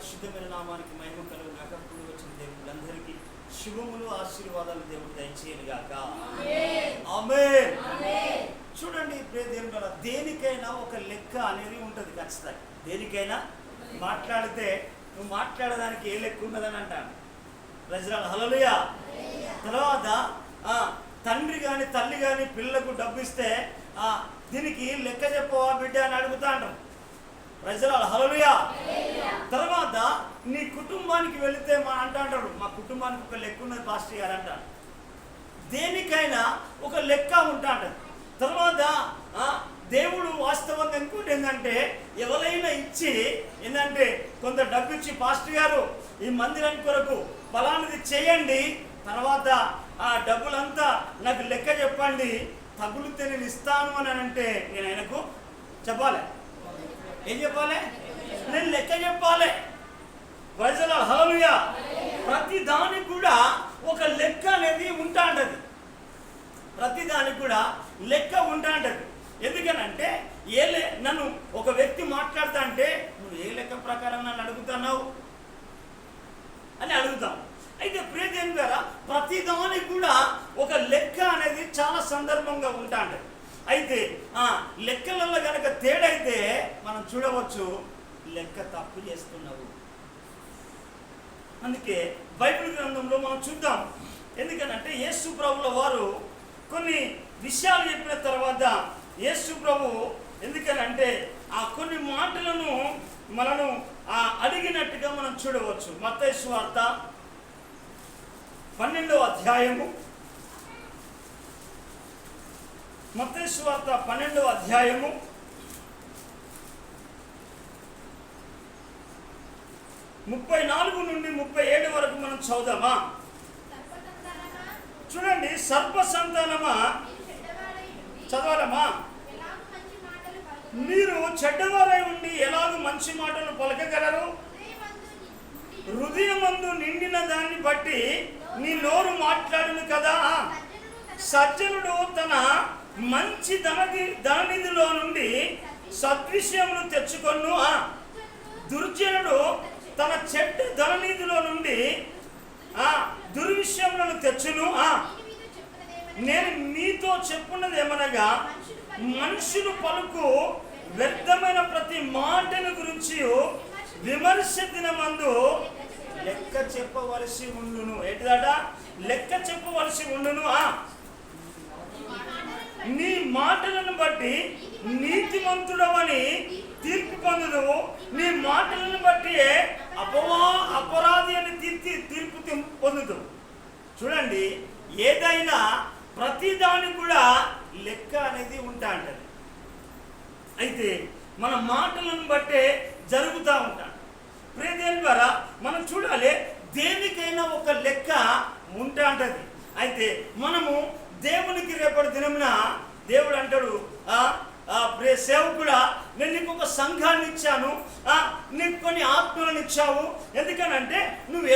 పరిశుద్ధమైన నామానికి మహిమ కలుగును గాక. కూడి వచ్చిన దేవుళ్ళందరికీ శుభములు ఆశీర్వాదాలు దేవుడు దయచేయను గాక. ఆమేన్. చూడండి ప్రియ దేవుడా, దేనికైనా ఒక లెక్క అనేది ఉంటుంది ఖచ్చితంగా. దేనికైనా మాట్లాడితే నువ్వు మాట్లాడడానికి ఏ లెక్క ఉన్నదని అంటాను. ప్రజలు హల్లెలూయా. తర్వాత తండ్రి కానీ తల్లి కానీ పిల్లలకు డబ్బు ఇస్తే దీనికి లెక్క చెప్పవా బిడ్డ అని అడుగుతా అంటారు. ప్రజలు హల్లెలూయా. తర్వాత నీ కుటుంబానికి వెళితే అంటాడు, మా కుటుంబానికి ఒక లెక్క ఉన్నది పాస్టర్ గారు అంటాడు. దేనికైనా ఒక లెక్క ఉంటాడు. తర్వాత దేవుడు వాస్తవంగా ఇంకోటి ఏంటంటే, ఎవరైనా ఇచ్చి ఏంటంటే కొంత డబ్బు ఇచ్చి పాస్టర్ గారు ఈ మందిరానికి కొరకు ఫలానిది చేయండి, తర్వాత ఆ డబ్బులంతా నాకు లెక్క చెప్పండి, తగులుతే నేను ఇస్తాను అని అంటే నేను ఆయనకు చెప్పాలి. ఏం చెప్పాలి? నేను లెక్క చెప్పాలి. ప్రజల హల్లెలూయా. ప్రతి దానికి కూడా ఒక లెక్క అనేది ఉంటాంటది. ప్రతి దానికి కూడా లెక్క ఉంటాంటది. ఎందుకనంటే నన్ను ఒక వ్యక్తి మాట్లాడుతా అంటే నువ్వు ఏ లెక్క ప్రకారం నన్ను అడుగుతున్నావు అని అడుగుతాం. అయితే ప్రియదేవుని ద్వారా ప్రతి దానికి కూడా ఒక లెక్క అనేది చాలా సందర్భంగా ఉంటాంటది. అయితే లెక్కలలో కనుక తేడైతే మనం చూడవచ్చు, లెక్క తప్పు చేస్తున్నావు. అందుకే బైబిల్ గ్రంథంలో మనం చూద్దాం. ఎందుకనంటే యేసు ప్రభుల వారు కొన్ని విషయాలు చెప్పిన తర్వాత యేసు ప్రభు ఎందుకనంటే కొన్ని మాటలను మనను అడిగినట్టుగా మనం చూడవచ్చు. మత్తయి సువార్త 12వ అధ్యాయము, మత్తయి సువార్త 12వ అధ్యాయము 34 నుండి 37 వరకు మనం చదువుదామా? చూడండి, సర్ప సంతానమా, చదవాలమ్మా. మీరు చెడ్డవారై ఉండి ఎలాగూ మంచి మాటలు పలకగలరు? హృదయమందు నిండిన దాన్ని బట్టి నీ నోరు మాట్లాడును కదా. సజ్జనుడు తన మంచి ధననిధిలో నుండి సద్విషయమును తెచ్చుకొను, దుర్జనుడు తన చెడ్డ ధననిధిలో నుండి దుర్విషయములను తెచ్చును. నేను మీతో చెప్పున్నది ఏమనగా, మనుషులు పలుకు వ్యర్థమైన ప్రతి మాటను గురించి విమర్శ దినమందు లెక్క చెప్పవలసి ఉండును. ఏంటిదట? లెక్క చెప్పవలసి ఉండును. నీ మాటలను బట్టి నీతిమంతుడవని తీర్పు పొందుదు, నీ మాటలను బట్టి అపరాధి అని తీర్పు పొందుదు. చూడండి, ఏదైనా ప్రతిదానికి కూడా లెక్క అనేది ఉంటా అంటది. అయితే మన మాటలను బట్టే జరుగుతూ ఉంటాం. ప్రియదేవుని ద్వారా మనం చూడాలి, దేనికైనా ఒక లెక్క ఉంటా అంటది. అయితే మనము దేవునికి రేపటి దినమున దేవుడు అంటాడు, ప్రియ సేవకుడా, నేను నీకు ఒక సంఘాన్ని ఇచ్చాను, నీకు కొన్ని ఆత్మలను ఇచ్చావు. ఎందుకనంటే నువ్వు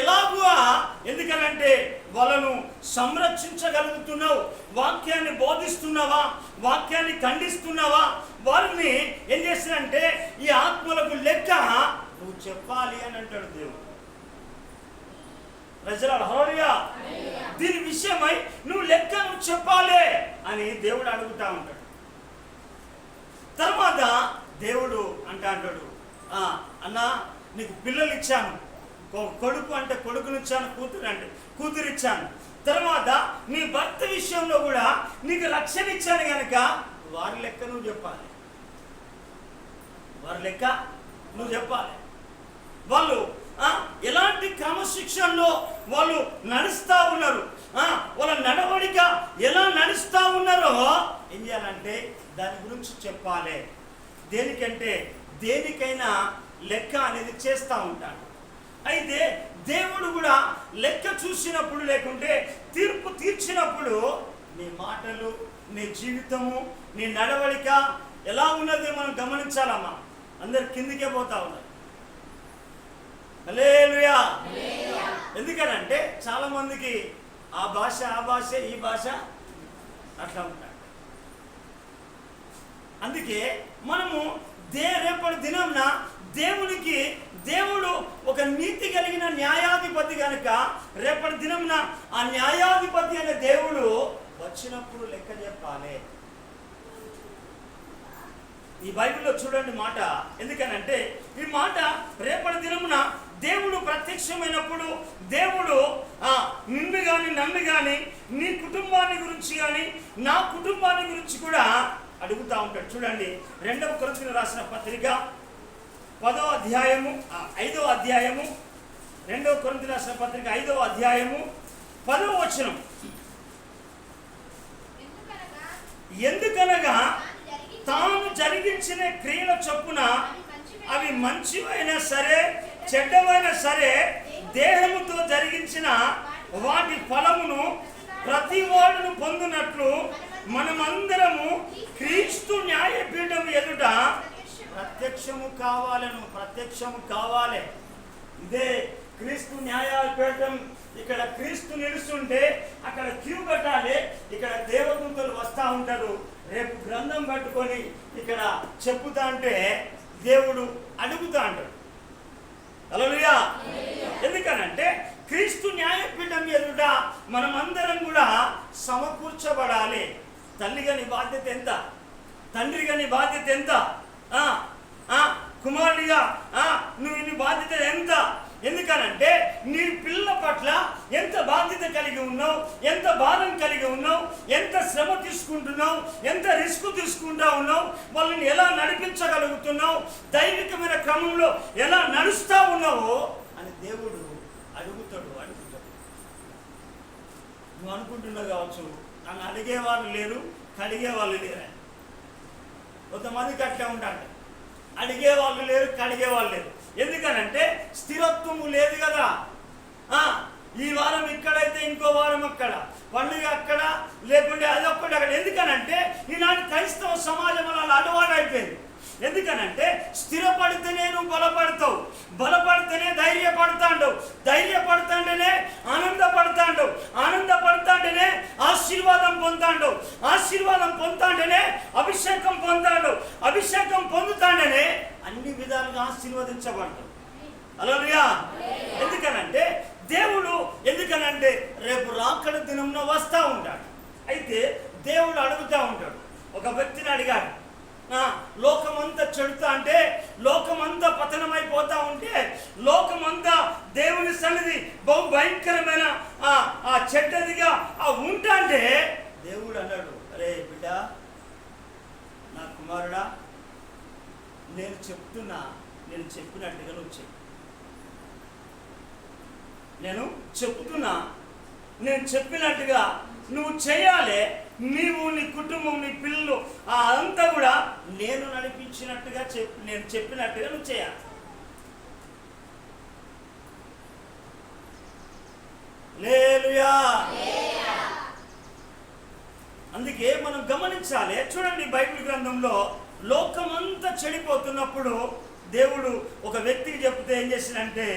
ఎందుకనంటే వాళ్ళను సంరక్షించగలుగుతున్నావు, వాక్యాన్ని బోధిస్తున్నావా, వాక్యాన్ని ఖండిస్తున్నావా, వారిని ఏం చేస్తానంటే ఈ ఆత్మలకు లెక్క నువ్వు చెప్పాలి అని అంటాడు దేవుడు. ప్రజలు హల్లెలూయా. దీని విషయమై నువ్వు లెక్క నువ్వు చెప్పాలి అని దేవుడు అడుగుతా ఉంటాడు. తర్వాత దేవుడు అంటాడు, అన్నా నీకు పిల్లలు ఇచ్చాను, కొడుకు అంటే కొడుకునిచ్చాను, కూతురు అంటే కూతురిచ్చాను. తర్వాత నీ భర్త విషయంలో కూడా నీకు రక్షణ ఇచ్చాను కనుక వారి లెక్క నువ్వు చెప్పాలి. వారి లెక్క నువ్వు చెప్పాలి. వాళ్ళు ఎలాంటి క్రమశిక్షణలో వాళ్ళు నడుస్తూ ఉన్నారు, వాళ్ళ నడవడిక ఎలా నడుస్తూ ఉన్నారో ఏం చేయాలంటే దాని గురించి చెప్పాలి. దేనికంటే దేనికైనా లెక్క అనేది చేస్తూ ఉంటాడు. అయితే దేవుడు కూడా లెక్క చూసినప్పుడు, లేకుంటే తీర్పు తీర్చినప్పుడు నీ మాటలు, నీ జీవితము, నీ నడవడిక ఎలా ఉన్నది మనం గమనించాలమ్మా. అందరు కిందికే పోతా ఉన్నారు. హల్లెలూయా. ఎందుకనంటే చాలా మందికి ఆ భాష ఈ భాష అట్లా ఉంటాడు. అందుకే మనము రేపటి దినంన దేవునికి దేవుడు ఒక నీతి కలిగిన న్యాయాధిపతి కనుక రేపటి దినంన ఆ న్యాయాధిపతి అనే దేవుడు వచ్చినప్పుడు లెక్క చెప్పాలి. ఈ బైబిల్లో చూడండి మాట. ఎందుకనంటే ఈ మాట రేపటి దినమున దేవుడు ప్రత్యక్షమైనప్పుడు దేవుడు నిన్ను కానీ నన్ను కానీ నీ కుటుంబాన్ని గురించి కానీ నా కుటుంబాన్ని గురించి కూడా అడుగుతూ ఉంటాడు. చూడండి 2వ కొరింథీయులకు రాసిన పత్రిక 10వ అధ్యాయము 5వ అధ్యాయము 2వ కొరింథీయులకు రాసిన పత్రిక 5వ అధ్యాయము 10వ వచనం. ఎందుకనగా తాను జరిగించిన క్రియల చొప్పున అవి మంచివైనా సరే చెడ్డవైనా సరే దేహముతో జరిగించిన వాటి ఫలమును ప్రతి వాడును పొందినట్లు మనమందరము క్రీస్తు న్యాయపీఠం ఎదుట ప్రత్యక్షము కావాలి. ఇదే క్రీస్తు న్యాయపీఠం. ఇక్కడ క్రీస్తు నిలుస్తుంటే అక్కడ క్యూ కట్టాలి. ఇక్కడ దేవదూతలు వస్తూ ఉంటారు. రేపు గ్రంథం పట్టుకొని ఇక్కడ చెప్పుతా అంటే దేవుడు అడుగుతా అంటాడు. హల్లెలూయా. ఎందుకనంటే క్రీస్తు న్యాయపీఠం ఎదుట మనమందరం కూడా సమకూర్చబడాలి. తల్లిగా నీ బాధ్యత ఎంత? తండ్రిగా నీ బాధ్యత ఎంత? కుమారుడిగా నువ్వు నీ బాధ్యత ఎంత? ఎందుకనంటే నీ పిల్లల పట్ల ఎంత బాధ్యత కలిగి ఉన్నావు, ఎంత భారం కలిగి ఉన్నావు, ఎంత శ్రమ తీసుకుంటున్నావు, ఎంత రిస్క్ తీసుకుంటా ఉన్నావు, వాళ్ళని ఎలా నడిపించగలుగుతున్నావు, దైవికమైన క్రమంలో ఎలా నడుస్తా ఉన్నావో అని దేవుడు అడుగుతాడు. నువ్వు అనుకుంటున్నావు కావచ్చు, నన్ను అడిగేవాళ్ళు లేరు, కడిగేవాళ్ళు లేరు. కొంతమందికి అట్లా ఉంటాడు, అడిగేవాళ్ళు లేరు, కడిగేవాళ్ళు లేరు. ఎందుకనంటే స్థిరత్వము లేదు కదా. ఈ వారం ఇక్కడైతే ఇంకో వారం అక్కడ, పండుగ అక్కడ, లేకుంటే అదొక్కటి అక్కడ. ఎందుకనంటే ఈనాటి క్రైస్తవ సమాజం అలా అలవాటు అయిపోయింది. ఎందుకనంటే స్థిరపడితేనే నువ్వు బలపడతావు, బలపడితేనే ధైర్యపడతాండు, ధైర్యపడతాంటేనే ఆనందపడతాండు, ఆనందపడతాంటేనే ఆశీర్వాదం పొందుతాండు, ఆశీర్వాదం పొందుతాంటేనే అభిషేకం పొందుతాడు, అభిషేకం పొందుతాంటేనే అన్ని విధాలుగా ఆశీర్వదించబడతాడు. హల్లెలూయా. ఎందుకనంటే దేవుడు రేపు రాకడ దినంలో వస్తూ ఉంటాడు. అయితే దేవుడు అడుగుతూ ఉంటాడు. ఒక వ్యక్తిని అడిగాడు, లోకమంతా చెడుతా అంటే, లోకమంతా పతనమైపోతా ఉంటే, లోకమంతా దేవుని సన్నిధి బహు భయంకరమైన ఆ చెడ్డదిగా ఉంటా అంటే దేవుడు అన్నాడు, అరే బిడ్డ, నా కుమారుడా, నేను చెప్పినట్టుగా నువ్వు చెప్పు. నేను చెప్పినట్టుగా నువ్వు చేయాలి. నీవు, నీ కుటుంబం, నీ పిల్లలు అంతా కూడా నేను నడిపించినట్టుగా నేను చెప్పినట్టుగా నువ్వు చేయాలి. హల్లెలూయా. అందుకే మనం గమనించాలి. చూడండి, బైబిల్ గ్రంథంలో లోకమంతా చెడిపోతున్నప్పుడు దేవుడు ఒక వ్యక్తికి చెప్తే ఏం చేసిందంటే,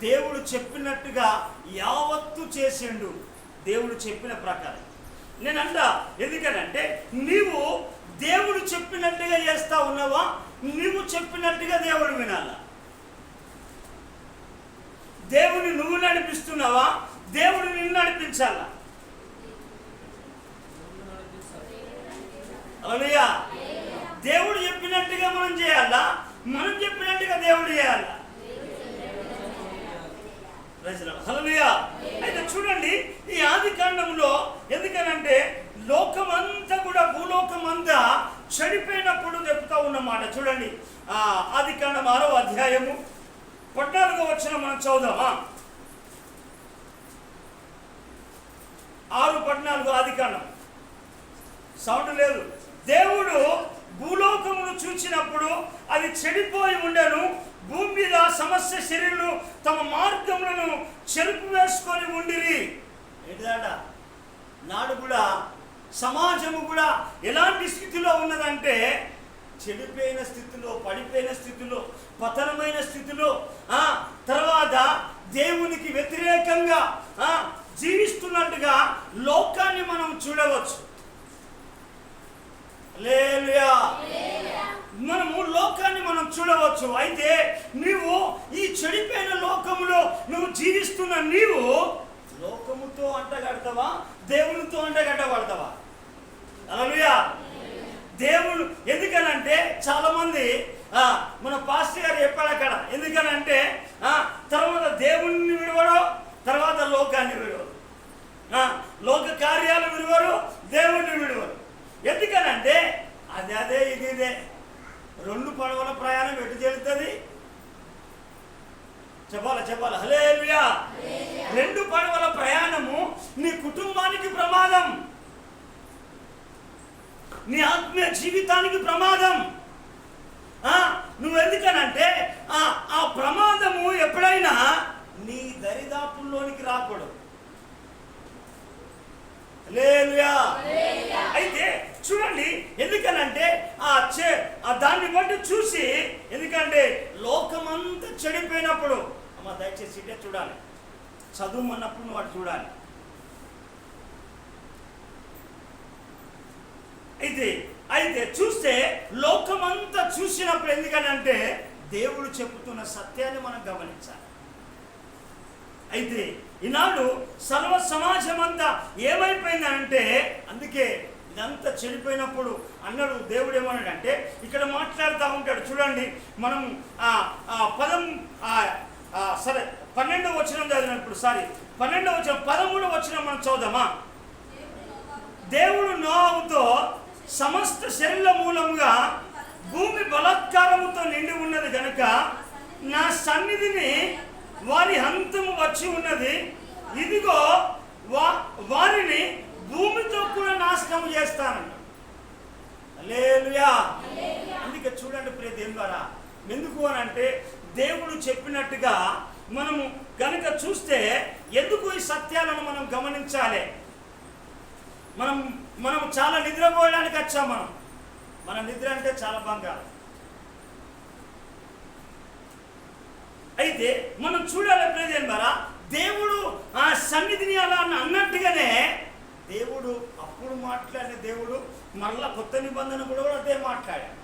దేవుడు చెప్పినట్టుగా యావత్తు చేసిండు. దేవుడు చెప్పిన ప్రకారం నేనంట. ఎందుకనంటే నీవు దేవుడు చెప్పినట్టుగా చేస్తా ఉన్నావా, నీవు చెప్పినట్టుగా దేవుడు వినాలా? దేవుని నువ్వు నడిపిస్తున్నావా, దేవుడు నిన్ను నడిపించాలా? హల్లెలూయా. దేవుడు చెప్పినట్టుగా మనం చేయాలా, మనం చెప్పినట్టుగా దేవుడు చేయాలా? హల్లెలూయా. అయితే చూడండి, ఈ ఆదికాండంలో ఎందుకనంటే లోకమంతా కూడా, భూలోకమంతా చెడిపోయినప్పుడు చెప్తా ఉన్నమాట. చూడండి, ఆదికాండం 6వ అధ్యాయము 14వ వచనం మనం చదువుదామా? 6:14 ఆదికాండం. సౌండ్ లేదు. దేవుడు భూలోకమును చూచినప్పుడు అది చెడిపోయి ఉండెను. భూమి మీద సమస్య శరీరులు తమ మార్గములను చెరుపు వేసుకొని ఉండిరి. ఏంటిదాట? నాడు కూడా సమాజము కూడా ఎలాంటి స్థితిలో ఉన్నదంటే, చెడిపోయిన స్థితిలో, పడిపోయిన స్థితిలో, పతనమైన స్థితిలో, తర్వాత దేవునికి వ్యతిరేకంగా జీవిస్తున్నట్టుగా లోకాన్ని మనం చూడవచ్చు. హల్లెలూయా. మనము లోకాన్ని మనం చూడవచ్చు. అయితే నీవు ఈ చెడిపోయిన లోకములో నువ్వు జీవిస్తున్న నీవు లోకముతో అంటగడతావా, దేవునితో అంటగడ్డబడతావా? హల్లెలూయా. దేవుడు ఎందుకనంటే చాలా మంది మన పాస్టర్ గారు చెప్పాడు అక్కడ, ఎందుకనంటే తర్వాత దేవుణ్ణి విడవడు, తర్వాత లోకాన్ని విడవరు, లోక కార్యాలు విడవరు, దేవుణ్ణి విడవరు. ఎందుకనంటే అదే ఇదే రెండు పడవల ప్రయాణం ఎటు చెల్లుతుంది? చెప్పాలా హల్లెలూయా. రెండు పడవల ప్రయాణము నీ కుటుంబానికి ప్రమాదం, నీ ఆత్మీయ జీవితానికి ప్రమాదం. నువ్వు ఎందుకనంటే ఆ ప్రమాదము ఎప్పుడైనా నీ దరిదాపుల్లోనికి రాకూడదు. హల్లెలూయా. అయితే చూడండి, ఎందుకనంటే దాన్ని బట్టి చూసి, ఎందుకంటే లోకమంతా చెడిపోయినప్పుడు, అమ్మ దయచేసి ఇటే చూడాలి, చదువు అన్నప్పుడు నువ్వు అటు చూడాలి. అయితే చూస్తే లోకమంతా చూసినప్పుడు, ఎందుకనంటే దేవుడు చెబుతున్న సత్యాన్ని మనం గమనించాలి. అయితే ఈనాడు సర్వ సమాజం అంతా ఏమైపోయిందంటే, అందుకే ఇదంతా చెడిపోయినప్పుడు అన్నాడు దేవుడు ఏమన్నాడంటే, ఇక్కడ మాట్లాడుతూ ఉంటాడు చూడండి. మనం సరే 12వ వచనం చదివినప్పుడు, 12వ వచనం 13వ వచనం మనం చదువుదామా? దేవుడు నోవాహుతో సమస్త శరీర మూలంగా భూమి బలాత్కారముతో నిండి ఉన్నది కనుక నా సన్నిధిని వారి హంతము వచ్చి ఉన్నది, ఇదిగో వారిని భూమితో కూడా నాశనం చేస్తానంట. హల్లెలూయా. అందుకే చూడండి ప్రియ దేవుని ద్వారా, ఎందుకు అని అంటే దేవుడు చెప్పినట్టుగా మనము గనుక చూస్తే, ఎందుకు ఈ సత్యాలను మనం గమనించాలి. మనం చాలా నిద్రపోయడానికి వచ్చాం. మన నిద్ర అంటే చాలా బంగారం. అయితే మనం చూడాలి ప్రియ దేవుని ద్వారా, దేవుడు ఆ సన్నిధిని అలా అన్నట్టుగానే దేవుడు అప్పుడు మాట్లాడిన దేవుడు మరలా కొత్త నిబంధన కూడా అదే మాట్లాడాడు.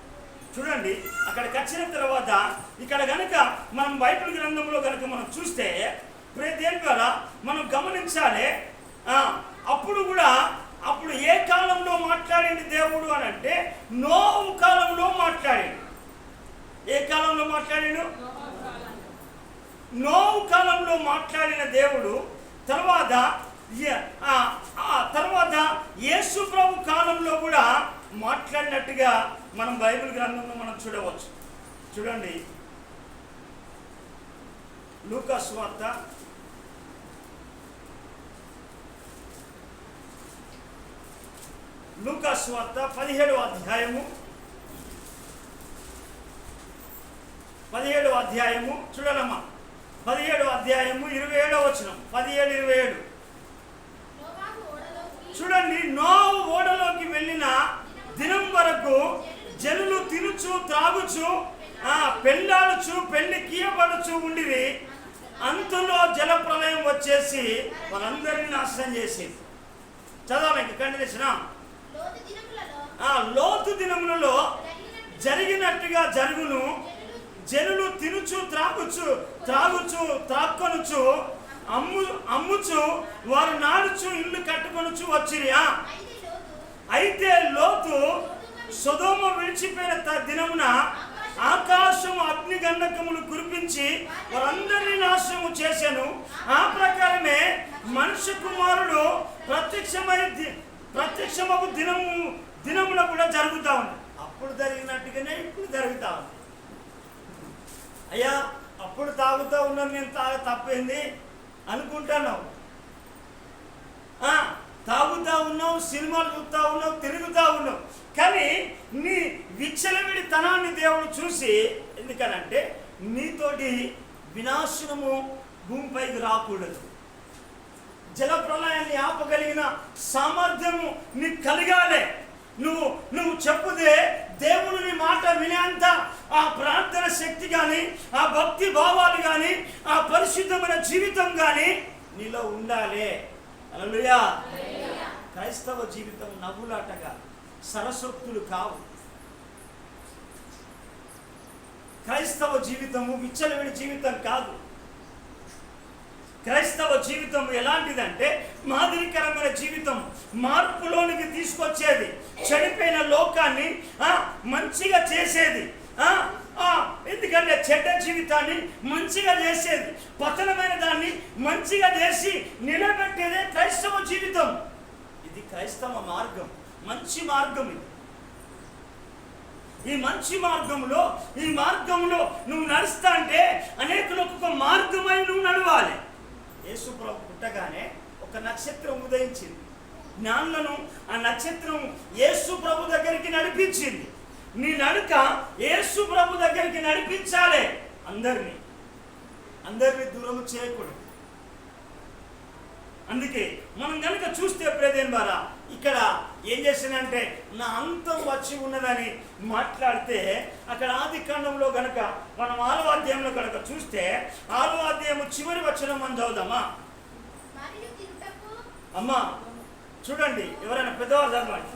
చూడండి, అక్కడికి వచ్చిన తర్వాత ఇక్కడ కనుక మనం బైబిల్ గ్రంథంలో కనుక మనం చూస్తే ప్రియ దేవుని ద్వారా మనం గమనించాలి. అప్పుడు ఏ కాలంలో మాట్లాడింది దేవుడు అని అంటే, నోవు కాలంలో మాట్లాడాడు. ఏ కాలంలో మాట్లాడాడు? నోవు కాలంలో మాట్లాడిన దేవుడు తర్వాత యేసు ప్రభు కాలంలో కూడా మాట్లాడినట్టుగా మనం బైబిల్ గ్రంథంలో మనం చూడవచ్చు. చూడండి, లూకా సువార్త 17వ అధ్యాయము చూడాలమ్మా. 17వ అధ్యాయము 27వ వచనం, 17-27 చూడండి. నోవహు ఓడలోకి వెళ్ళిన దినం వరకు జనులు తినుచు త్రాగుచు పెళ్ళాడుచు పెళ్లి కీయబడుచు ఉండిరి. అంతలో జల ప్రళయం వచ్చేసి వాళ్ళందరినీ నాశనం చేసేది. చదవాలి కంటిన్యూషన్. లోతు దినములలో జరిగినట్టుగా జరుగును. జనులు తినుచు త్రాక్కొనుచు అమ్ముచు వారు నాడుచు ఇల్లు కట్టుకొనుచు వచ్చిరి. అయితే లోతు సొదొమ విడిచిపోయిన దినమున ఆకాశము అగ్ని గంధకములు కురిపించి వారందరినీ నాశనము చేశాను. ఆ ప్రకారమే మనుష్య కుమారుడు ప్రత్యక్షమగు దినమున కూడా జరుగుతూ ఉంది. అప్పుడు జరిగినట్టుగానే ఇప్పుడు జరుగుతూ ఉంది. అయ్యా, అప్పుడు తాగుతూ ఉన్నాను, నేను తప్పైంది అనుకుంటున్నావు. తాగుతూ ఉన్నావు, సినిమాలు చూస్తూ ఉన్నావు, తిరుగుతూ ఉన్నావు. కానీ నీ విచ్చలవిడి తనాన్ని దేవుడు చూసి, ఎందుకనంటే నీతోటి వినాశనము భూమిపైకి రాకూడదు. జల ప్రళయాన్ని ఆపగలిగిన సామర్థ్యము నీకు కలగాలి. నువ్వు చెప్పుదే దేవుడు నీ మాట వినేంత ఆ ప్రార్థన శక్తి కానీ, ఆ భక్తి భావాలు కానీ, ఆ పరిశుద్ధమైన జీవితం కానీ నీలో ఉండాలి. హల్లెలూయా. క్రైస్తవ జీవితం నవ్వులాటగా సరసొత్తులు కావు. క్రైస్తవ జీవితము విచ్చలవిడి జీవితం కాదు. క్రైస్తవ జీవితం ఎలాంటిదంటే మాదిరికరమైన జీవితం, మార్పులోనికి తీసుకొచ్చేది, చెడిపోయిన లోకాన్ని మంచిగా చేసేది. ఎందుకంటే చెడ్డ జీవితాన్ని మంచిగా చేసేది, పతనమైన దాన్ని మంచిగా చేసి నిలబెట్టేదే క్రైస్తవ జీవితం. ఇది క్రైస్తవ మార్గం, మంచి మార్గం. ఇది ఈ మంచి మార్గంలో నువ్వు నడుస్తా అంటే అనేకులకు ఒక మార్గమై నువ్వు నడవాలి. యేసు ప్రభు పుట్టగానే ఒక నక్షత్రం ఉదయించింది, జ్ఞానులను ఆ నక్షత్రం యేసు ప్రభు దగ్గరికి నడిపించింది. నీ నడుక యేసు ప్రభు దగ్గరికి నడిపించాలి. అందరినీ దూరం చేయకూడదు. అందుకే మనం కనుక చూస్తే ప్రియదేవుని ద్వారా ఇక్కడ ఏం చేసిందంటే నా అంతం వచ్చి ఉన్నదని మాట్లాడితే అక్కడ ఆది కాండంలో కనుక మనం 6వ అధ్యాయంలో కనుక చూస్తే 6వ అధ్యాయము చివరి వచనం మనం చదువుదామా అమ్మా? చూడండి, ఎవరైనా పెద్దవారు చదవండి.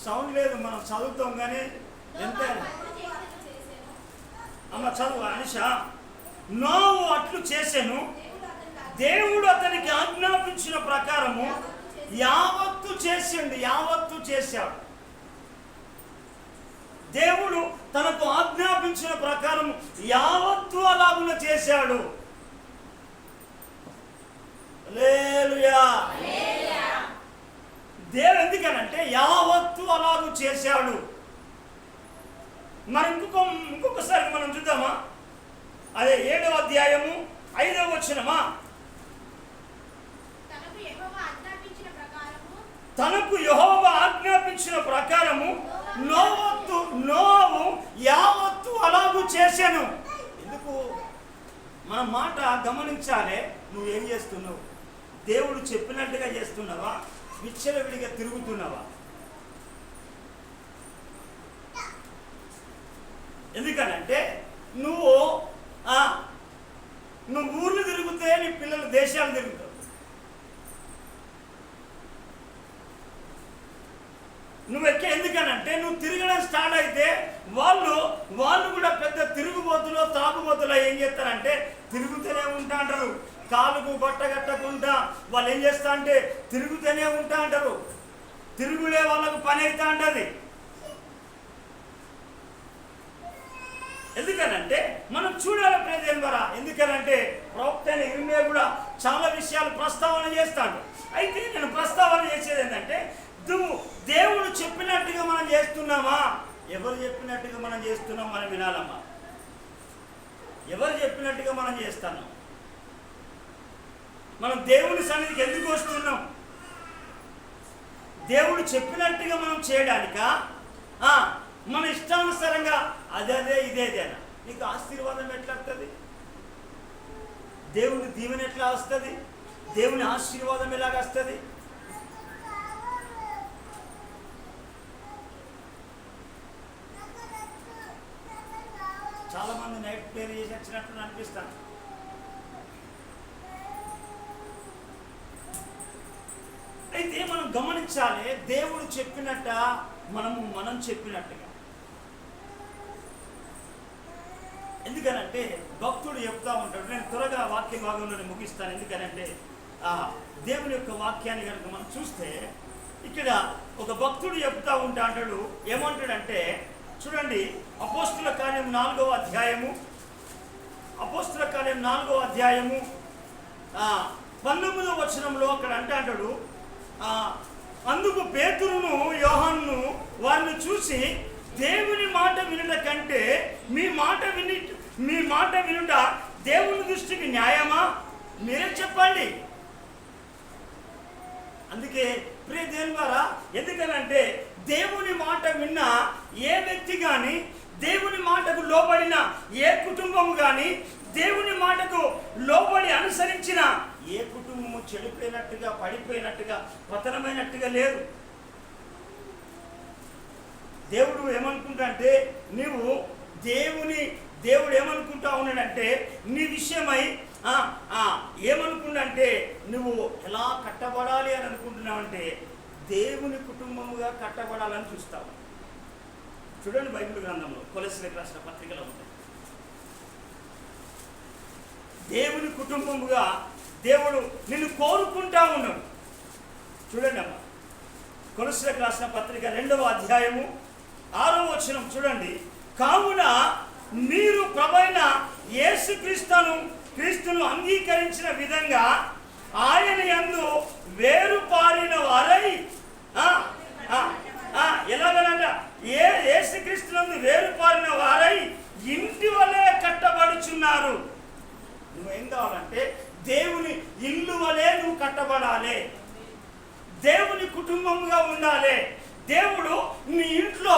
సౌండ్ లేదు, మనం చదువుతాం కానీ ఎంత అమ్మ చదువు అనిష. నోవు అట్లు చేసెను, దేవుడు అతనికి ఆజ్ఞాపించిన ప్రకారము యావత్తు చేశాడు. దేవుడు తనకు ఆజ్ఞాపించిన ప్రకారం యావత్తు అలాగున చేశాడు. హల్లెలూయా. దేవుడు ఎందుకనంటే యావత్తు అలాగు చేశాడు. మరి ఇంకొకసారి మనం చూద్దామా? అదే 7వ అధ్యాయము 5వ వచనమా? తనకు యెహోవా ఆజ్ఞాపించిన ప్రకారము నోవు యావత్తు అలాగు చేశాను. ఎందుకు? మన మాట గమనించాలి. నువ్వేం చేస్తున్నావు? దేవుడు చెప్పినట్టుగా చేస్తున్నావా? విచ్చలవిడిగా తిరుగుతున్నావా? ఎందుకనంటే నువ్వు ఊర్లు తిరిగితే నీ పిల్లలు దేశాలు తిరుగుతావు. ఎందుకనంటే నువ్వు తిరగడం స్టార్ట్ అయితే వాళ్ళు కూడా పెద్ద తిరుగుబోతులో తాగుబోతులో ఏం చేస్తారంటే తిరుగుతూనే ఉంటా అంటారు. కాలుకు బట్ట కట్టకుండా వాళ్ళు ఏం చేస్తా అంటే తిరుగుతూనే ఉంటా అంటారు. తిరుగులే వాళ్ళకు పని అవుతా ఉంటుంది. ఎందుకనంటే మనం చూడాలి ప్రియదేవుని ద్వారా. ఎందుకనంటే ప్రవక్త అయిన ఇర్మియా కూడా చాలా విషయాలు ప్రస్తావన చేస్తాడు. అయితే నేను ప్రస్తావన చేసేది ఏంటంటే దేవుడు చెప్పినట్టుగా మనం చేస్తున్నామా? ఎవరు చెప్పినట్టుగా మనం చేస్తున్నాం మనం వినాలమ్మా. ఎవరు చెప్పినట్టుగా మనం చేస్తున్నాం? మనం దేవుని సన్నిధికి ఎందుకు వస్తున్నాం? దేవుడు చెప్పినట్టుగా మనం చేయడానికా? మన ఇష్టానుసారంగా అదే ఇదేదేనా? నీకు ఆశీర్వాదం ఎట్లా వస్తుంది? దేవుని దీవెన ఎట్లా వస్తుంది? దేవుని ఆశీర్వాదం ఎలాగ వస్తుంది? చాలా మంది నైట్ ప్రేయర్ చేసి వచ్చినట్టు అనిపిస్తాను. అయితే మనం గమనించాలి, దేవుడు చెప్పినట్ట మనం చెప్పినట్టుగా. ఎందుకనంటే భక్తుడు చెప్తా ఉంటాడు. నేను త్వరగా వాక్య భాగంలోనే ముగిస్తాను. ఎందుకనంటే దేవుని యొక్క వాక్యాన్ని కనుక మనం చూస్తే ఇక్కడ ఒక భక్తుడు చెప్తా ఉంటా అంటాడు. ఏమంటాడంటే చూడండి, అపోస్తుల కార్యం 4వ అధ్యాయము 19వ వచనంలో అక్కడ అంటాడు, అందుకు పేతురును యోహాను వారిని చూసి దేవుని మాట వినుట కంటే మీ మాట వినుట దేవుని దృష్టికి న్యాయమా? మీరే చెప్పండి. అందుకే ప్రియ దేవుని ద్వారా, ఎందుకనంటే దేవుని మాట విన్న ఏ వ్యక్తి కానీ, దేవుని మాటకు లోబడిన ఏ కుటుంబము కానీ, దేవుని మాటకు లోబడి అనుసరించిన ఏ కుటుంబము చెడిపోయినట్టుగా, పడిపోయినట్టుగా, పతనమైనట్టుగా లేదు. దేవుడు ఏమనుకుంటా అంటే దేవుడు ఏమనుకుంటా ఉన్నాడంటే నీ విషయమై ఏమనుకుంటే నువ్వు ఎలా కట్టబడాలి అని అనుకుంటున్నావంటే దేవుని కుటుంబముగా కట్టబడాలని చూస్తావు. చూడండి బైబిల్ గ్రంథంలో కొలస్సీలకు రాసిన పత్రికలో ఉంటుంది. దేవుని కుటుంబముగా దేవుడు నిన్ను కోరుకుంటా ఉన్నాడు. చూడండి అమ్మా, కొలస్సీలకు రాసిన పత్రిక 2వ అధ్యాయము 6వ వచనం చూడండి. కావున మీరు ప్రభువైన యేసుక్రీస్తును అంగీకరించిన విధంగా ఆయన యందు వేరుపారిన వారై ఎలాగనంట యేసుక్రీస్తునందు వేరుపారిన వారై ఇంటి వలె కట్టబడుచున్నారు. నువ్వేం కావాలంటే దేవుని ఇల్లు వలె నువ్వు కట్టబడాలి, దేవుని కుటుంబంగా ఉండాలి. దేవుడు నీ ఇంట్లో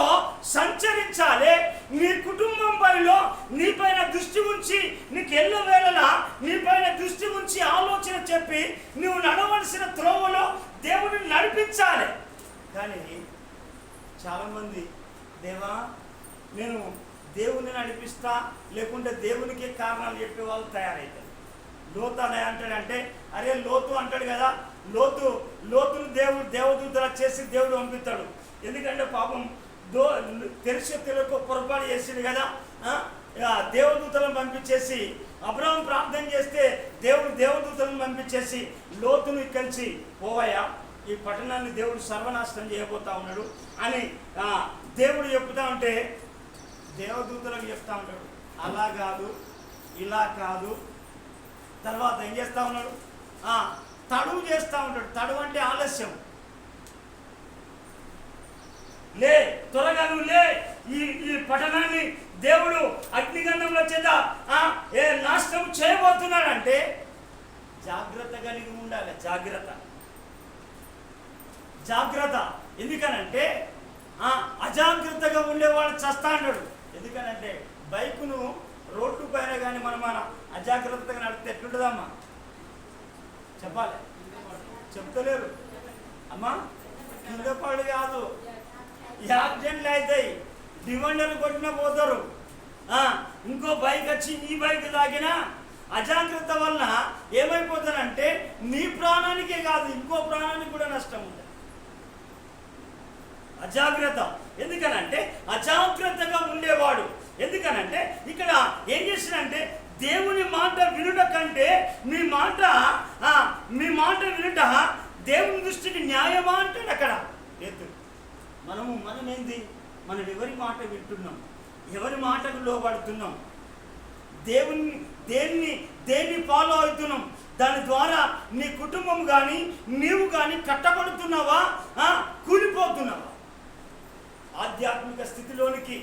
సంచరించాలి. నీ కుటుంబం పైలో నీపైన దృష్టి ఉంచి, నీకు ఎల్లవేళలా నీపైన దృష్టి ఉంచి ఆలోచన చెప్పి నువ్వు నడవలసిన త్రోవలో దేవుడిని నడిపించాలి. కానీ చాలామంది దేవా నేను దేవుని నడిపిస్తా, లేకుంటే దేవునికి కారణాలు చెప్పే వాళ్ళు తయారవుతారు. లోతు అనే అంటాడంటే, అరే లోతు అంటాడు కదా, లోతును దేవదూతలా చేసి దేవుడు పంపిస్తాడు. ఎందుకంటే పాపం తెలిసి తెలియక పొరపాటు చేసింది కదా. దేవదూతలను పంపించేసి అబ్రహాం ప్రార్థన చేస్తే దేవుడు దేవదూతలను పంపించేసి లోతును ఇక్కడి పోవయ్యా, ఈ పట్టణాన్ని దేవుడు సర్వనాశనం చేయబోతా ఉన్నాడు అని దేవుడు చెప్తా ఉంటే దేవదూతలకు చెప్తా ఉంటాడు, అలా కాదు ఇలా కాదు. తర్వాత ఏం చేస్తూ ఉన్నాడు, తడువు చేస్తూ ఉంటాడు. తడువు అంటే ఆలస్యం. లే త్వరగా నువ్వు లే, ఈ పట్టణాన్ని దేవుడు అగ్నిగంధంలో చేత నాశనం చేయబోతున్నాడంటే జాగ్రత్త కలిగి ఉండాలి. జాగ్రత్త ఎందుకనంటే అజాగ్రత్తగా ఉండేవాడు చస్తా అన్నాడు. ఎందుకనంటే బైకును రోడ్డు పైన కానీ మనం అజాగ్రత్తగా నడిపితే ఎట్లుంటుందమ్మా చెప్పాలి, చెప్తలేరు అమ్మా. కింద పడి కాదు, యాక్సిడెంట్లు అవుతాయి, డివెండర్లు కొట్టినా పోతారు. ఇంకో బైక్ వచ్చి ఈ బైక్ తాగినా అజాగ్రత్త వలన ఏమైపోతానంటే నీ ప్రాణానికే కాదు ఇంకో ప్రాణానికి కూడా నష్టం ఉంటుంది. అజాగ్రత్త ఎందుకనంటే అజాగ్రత్తగా ఉండేవాడు. ఎందుకనంటే ఇక్కడ ఏం చేసినంటే దేవుని మాట వినుట కంటే మీ మాట వినుట దేవుని దృష్టికి న్యాయమా అంటాడు అక్కడ. లేదు, మనం ఏంది, మనం ఎవరి మాట వింటున్నాం, ఎవరి మాటకు లోబడుతున్నాం, దేన్ని ఫాలో అవుతున్నాం, దాని ద్వారా నీ కుటుంబం కానీ నీవు కానీ కట్టబడుతున్నావా, కూలిపోతున్నావా, ఆధ్యాత్మిక స్థితిలోనికి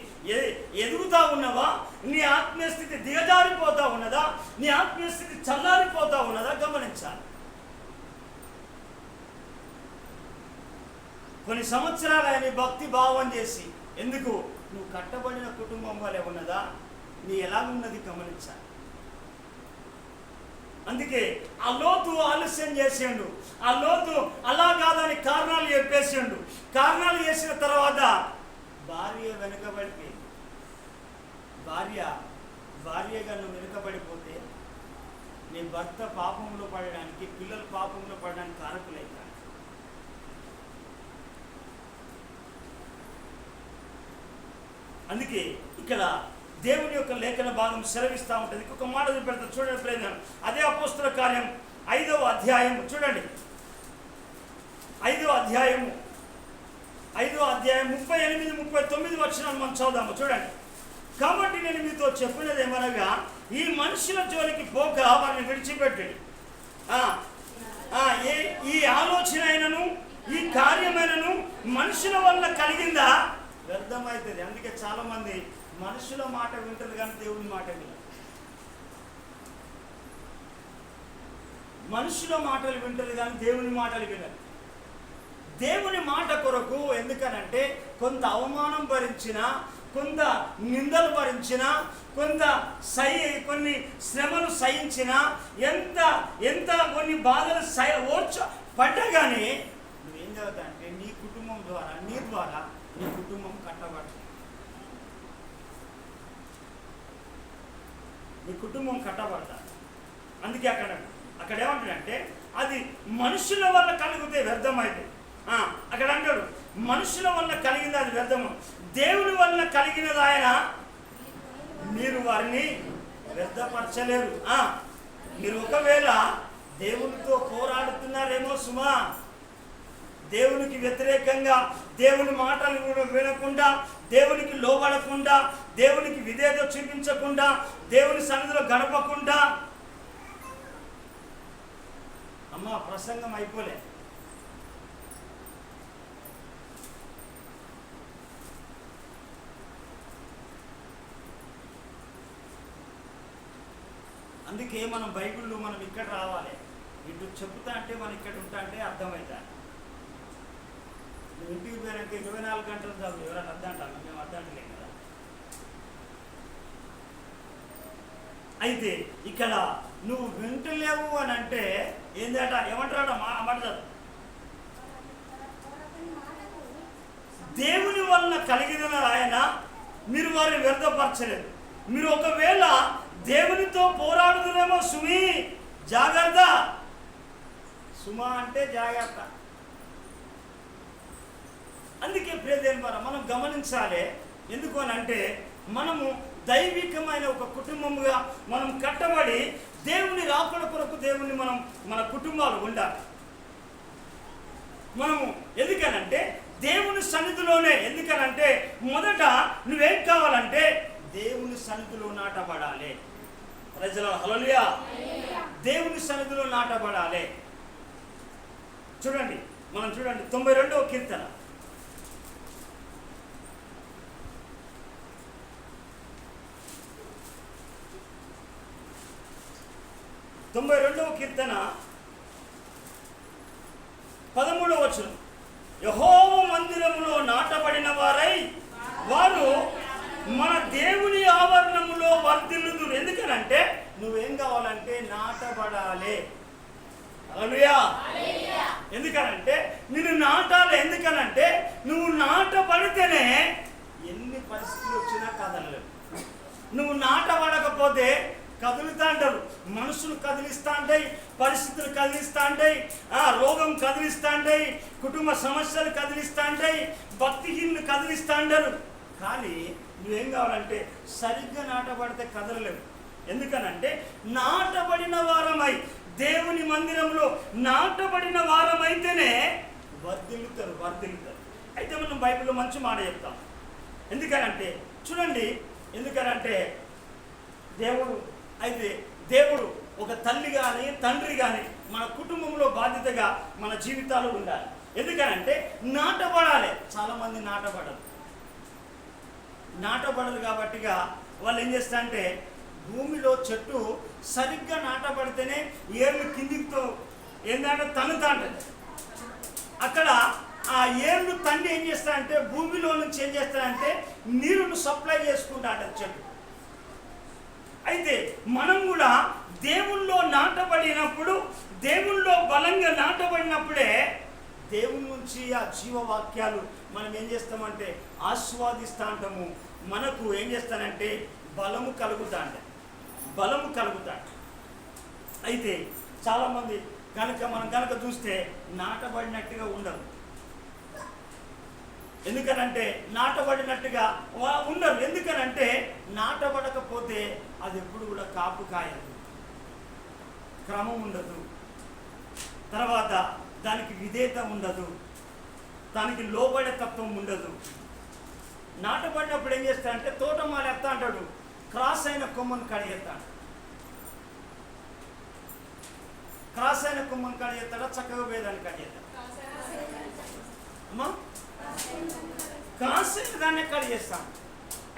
ఎదుగుతా ఉన్నవా, నీ ఆత్మీయ స్థితి దిగజారిపోతా ఉన్నదా, నీ ఆత్మీయ స్థితి చల్లారిపోతా ఉన్నదా గమనించాలి. కొన్ని సంవత్సరాలు ఆయన భక్తి భావం చేసి ఎందుకు నువ్వు కట్టబడిన కుటుంబం వలె ఉన్నదా, నీ ఎలాగున్నది గమనించాలి. అందుకే ఆ లోతు ఆలస్యం చేసిండు, ఆ లోతు అలా కాదని కారణాలు చెప్పేసిండు. కారణాలు చేసిన తర్వాత భార్య వెనుకబడిపోయింది. భార్యగా నువ్వు వెనుకబడిపోతే నీ భర్త పాపంలో పడడానికి, పిల్లలు పాపంలో పడడానికి కారకులైతారు. అందుకే ఇక్కడ దేవుని యొక్క లేఖన భాగం సెలవిస్తూ ఉంటుంది. ఇంకొక మాట పెడతా చూడండి ప్రయత్నం. అదే అపోస్తుల కార్యం 5వ అధ్యాయము చూడండి, 5వ అధ్యాయము 38-39 వచనాలు మనం చదువుదాము. చూడండి. కాబట్టి నేను మీతో చెప్పినది ఏమనగా ఈ మనుషుల జోలికి పోక వారిని విడిచిపెట్టండి. ఈ ఆలోచన అయినను ఈ కార్యమైనను మనుషుల వల్ల కలిగిందా వ్యర్థమవుతుంది. అందుకే చాలా మంది మనుషుల మాట వింటారు కానీ దేవుని మాట వినరు. మనుషుల మాటలు వింటారు కానీ దేవుని మాటలు వినరు. దేవుని మాట కొరకు ఎందుకనంటే కొంత అవమానం భరించిన, కొంత నిందలు భరించిన, కొన్ని శ్రమలు సహించిన, ఎంత కొన్ని బాధలు పడ్డా కానీ నువ్వేం చదువుతా అంటే నీ కుటుంబం ద్వారా నీ కుటుంబం కట్టబడుతుంది. నీ కుటుంబం కట్టబడతారు. అందుకే అక్కడ ఏమంటాడంటే అది మనుషుల వల్ల కలిగితే వ్యర్థమైతే అక్కడ అంటాడు మనుషుల వల్ల కలిగింది అది వ్యర్థము, దేవుని వల్ల వలన కలిగినది ఆయన, మీరు వారిని వ్యర్థపరచలేరు. మీరు ఒకవేళ దేవునితో పోరాడుతున్నారేమో సుమా, దేవునికి వ్యతిరేకంగా, దేవుని మాటలు వినకుండా, దేవునికి లోబడకుండా, దేవునికి విధేయత చూపించకుండా, దేవుని సన్నిధిలో గడపకుండా. అమ్మా ప్రసంగం అయిపోలే. అందుకే మనం బైబిల్లో మనం ఇక్కడ రావాలి. ఇటు చెప్తా అంటే మనం ఇక్కడ ఉంటా అంటే అర్థమవుతా. నువ్వు ఇంటికి పోయినాక 24 గంటలు చదువు, ఎవరైనా అర్థం అంటారు, మేము అర్థం అంటలేం కదా. అయితే ఇక్కడ నువ్వు వింటలేవు అని అంటే ఏందట, ఏమంటాడు మాట? దేవుని వలన కలిగిన ఆయన, మీరు వారిని వ్యర్థపరచలేదు. మీరు ఒకవేళ దేవునితో పోరాడుతునేమో సుమి, జాగ్రత్త. సుమ అంటే జాగ్రత్త. అందుకే ప్రియదేవుని ద్వారా మనం గమనించాలి. ఎందుకు అని అంటే మనము దైవికమైన ఒక కుటుంబముగా మనం కట్టబడి దేవుని రాకడ కొరకు దేవుని మన కుటుంబాలు ఉండాలి. మనము ఎందుకనంటే దేవుని సన్నిధిలోనే, ఎందుకనంటే మొదట నువ్వేం కావాలంటే దేవుని సన్నిధిలో నాటబడాలి. ప్రజల హల్లెలూయా, దేవుని సన్నిధిలో నాటబడాలి. చూడండి, మనం చూడండి 92వ కీర్తన. 92వ కీర్తన 13వ వచనం. యెహోవా మందిరములో నాటబడిన వారై వారు మన దేవుని ఆవరణములో వర్ధిల్లుదురు. ఎందుకనంటే నువ్వేం కావాలంటే నాటబడాలి. హల్లెలూయా. ఎందుకనంటే నిన్ను నాటాలి. ఎందుకనంటే నువ్వు నాటబడితేనే ఎన్ని పరిస్థితులు వచ్చినా కదలలేవు. నువ్వు నాటబడకపోతే కదులుతా అంటారు, మనుషులు కదిలిస్తా ఉంటాయి, పరిస్థితులు కదిలిస్తా ఉంటాయి, రోగం కదిలిస్తా ఉంటాయి, కుటుంబ సమస్యలు కదిలిస్తా ఉంటాయి, భక్తిహీనులు కదిలిస్తా అంటారు. కానీ నువ్వేం కావాలంటే సరిగ్గా నాటబడితే కదలలేవు. ఎందుకనంటే నాటబడిన వారమై, దేవుని మందిరంలో నాటబడిన వారమైతేనే వర్ధిల్లుతారు. అయితే మనం బైబిల్లో మంచి మాట చెప్తాం. ఎందుకనంటే చూడండి, ఎందుకనంటే దేవుడు ఒక తల్లి కానీ తండ్రి కానీ మన కుటుంబంలో బాధ్యతగా మన జీవితాలు ఉండాలి. ఎందుకనంటే నాటబడాలి. చాలామంది నాటబడరు కాబట్టిగా వాళ్ళు ఏం చేస్తారంటే భూమిలో చెట్టు సరిగ్గా నాటబడితేనే ఏర్లు కిందితో ఏంటంటే తన్నుతా ఉంటుంది. అక్కడ ఆ ఏర్లు తండ్రి ఏం చేస్తారంటే భూమిలో నుంచి ఏం చేస్తారంటే నీరును సప్లై చేసుకుంటా ఉంటుంది చెట్టు. అయితే మనం కూడా దేవుల్లో నాటబడినప్పుడు, దేవుల్లో బలంగా నాటబడినప్పుడే దేవుని నుంచి ఆ జీవవాక్యాలు మనం ఏం చేస్తామంటే ఆస్వాదిస్తూ ఉంటాము. మనకు ఏం చేస్తానంటే బలము కలుగుతా. అయితే చాలామంది మనం కనుక చూస్తే నాటబడినట్టుగా ఉండరు. ఎందుకనంటే నాటబడినట్టుగా ఉండరు. ఎందుకనంటే నాటబడకపోతే అది ఎప్పుడు కూడా కాపు కాయదు, క్రమం ఉండదు, తర్వాత దానికి విధేయత ఉండదు, దానికి లోబడే తత్వం ఉండదు. నాటబడినప్పుడు ఏం చేస్తాడంటే తోటమాలి ఎత్తా అంటాడు, క్రాస్ అయిన కొమ్మను కడిగేస్తాడు. క్రాస్ అయిన కొమ్మను కడిగేస్తాడా, చక్కగా వేదాన్ని కడిగేస్తాడు. అమ్మా క్రాస్ అయిన దాన్ని కడిగేస్తాడు.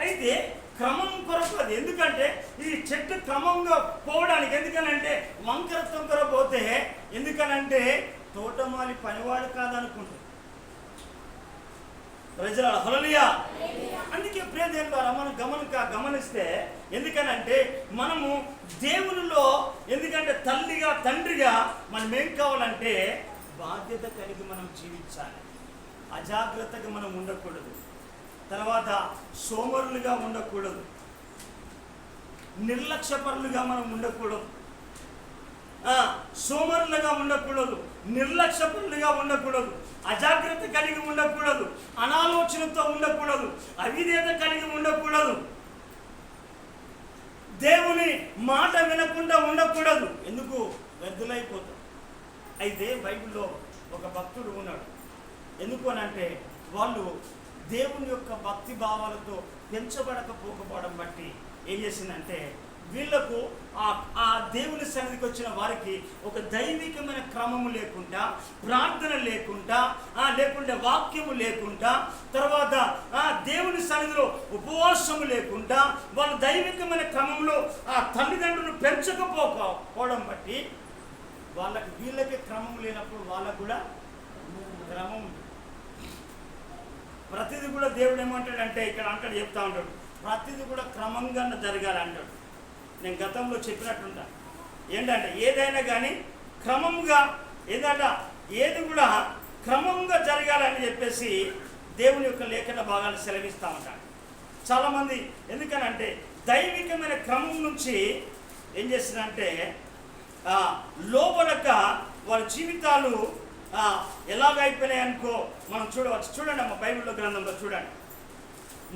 అయితే క్రమం కొరకు అది. ఎందుకంటే ఈ చెట్టు క్రమంగా పోవడానికి, ఎందుకనంటే వంకర తొంకర పోతే, ఎందుకనంటే తోటమాలి పనివాడు కాదనుకుంటుంది. ప్రజల హల్లెలూయా. అందుకే ప్రియదేవుని ద్వారా మనం గమనిస్తే, ఎందుకనంటే మనము దేవునిలో, ఎందుకంటే తల్లిగా తండ్రిగా మనం ఏం కావాలంటే బాధ్యత కలిగి మనం జీవించాలి. అజాగ్రత్తగా మనం ఉండకూడదు, తర్వాత సోమరులుగా ఉండకూడదు, నిర్లక్ష్యపరులుగా మనం ఉండకూడదు, సోమరులుగా ఉండకూడదు, నిర్లక్ష్యపరులుగా ఉండకూడదు. అజాగ్రత్త కలిగి ఉండకూడదు, అనాలోచనతో ఉండకూడదు, అవిధేయత కలిగి ఉండకూడదు, దేవుని మాట వినకుండా ఉండకూడదు. ఎందుకు? వ్యర్థులైపోతాం. అయితే బైబిల్లో ఒక భక్తుడు ఉన్నాడు. ఎందుకు అనంటే వాళ్ళు దేవుని యొక్క భక్తి భావాలతో పెంచబడకపోకపోవడం బట్టి ఏం చేసిందంటే వీళ్లకు ఆ దేవుని సన్నిధికి వచ్చిన వారికి ఒక దైవికమైన క్రమము లేకుండా, ప్రార్థన లేకుండా, లేకుంటే వాక్యము లేకుండా, తర్వాత దేవుని సన్నిధిలో ఉపవాసము లేకుండా, వాళ్ళు దైవికమైన క్రమంలో ఆ తల్లిదండ్రులు పెంచకపోవడం బట్టి వీళ్ళకి క్రమం లేనప్పుడు వాళ్ళకు కూడా క్రమం. ప్రతిదీ కూడా దేవుడు ఏమంటాడంటే ఇక్కడ అంటాడు, చెప్తా ఉంటాడు, ప్రతిదీ కూడా క్రమంగా జరగాలి అంటాడు. నేను గతంలో చెప్పినట్టుంటా ఏంటంటే ఏదైనా కానీ క్రమంగా ఏది కూడా క్రమంగా జరగాలని చెప్పేసి దేవుని యొక్క లేఖన భాగాలు సెలవిస్తూ ఉంటాడు చాలామంది. ఎందుకనంటే దైవికమైన క్రమం నుంచి ఏం చేస్తుందంటే లోపలక వాళ్ళ జీవితాలు ఎలాగైపోయినాయి అనుకో మనం చూడవచ్చు. చూడండి అమ్మ బైబిల్లో గ్రంథంలో చూడండి.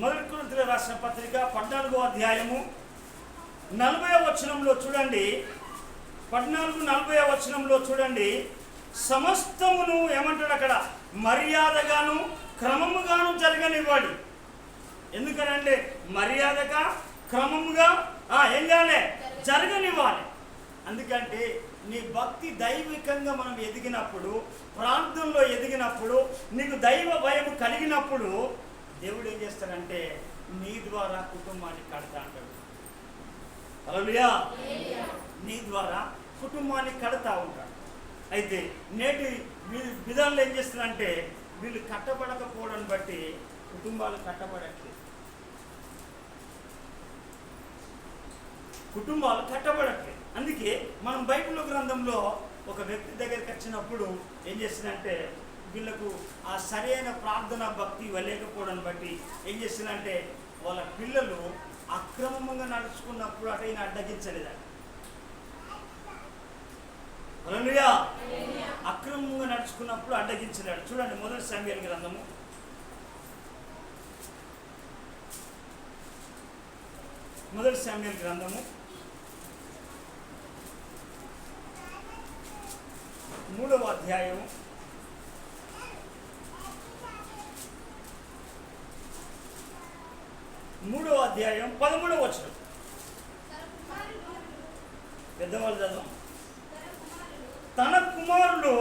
మొదటి కొరింథీయులకు రాసిన పత్రిక 14వ అధ్యాయము 40వ వచనంలో చూడండి. 14:40వ వచనంలో చూడండి. సమస్తమును ఏమంటాడు అక్కడ? మర్యాదగాను క్రమముగాను జరగనివ్వాలి. ఎందుకనంటే మర్యాదగా క్రమముగా ఏం చేయాలి? జరగనివ్వాలి. అందుకంటే నీ భక్తి దైవికంగా మనం ఎదిగినప్పుడు, ప్రార్థనలో ఎదిగినప్పుడు, నీకు దైవ భయం కలిగినప్పుడు దేవుడు ఏం చేస్తాడంటే నీ ద్వారా కుటుంబాన్ని కడతా అంటాడు. హల్లెలూయా. నీ ద్వారా కుటుంబాన్ని కడతా ఉంటాడు. అయితే నేటి విధానంలో ఏం చేస్తారంటే వీళ్ళు కట్టబడకపోవడం బట్టి కుటుంబాలు కట్టబడట్లేదు. అందుకే మనం బైబిల్ గ్రంథంలో ఒక వ్యక్తి దగ్గరికి వచ్చినప్పుడు ఏం చేస్తుందంటే వీళ్ళకు ఆ సరైన ప్రార్థన భక్తి లేకపోవడం బట్టి ఏం చేస్తుందంటే వాళ్ళ పిల్లలు అక్రమంగా నడుచుకున్నప్పుడు అటైనా అడ్డగించలేదండి. హల్లెలూయా. అక్రమంగా నడుచుకున్నప్పుడు అడ్డగించలేడు. చూడండి మొదటి సమూయేలు గ్రంథము 3వ అధ్యాయం 13వ వచనం. పెద్దవాళ్ళు చదవం. తన కుమారులు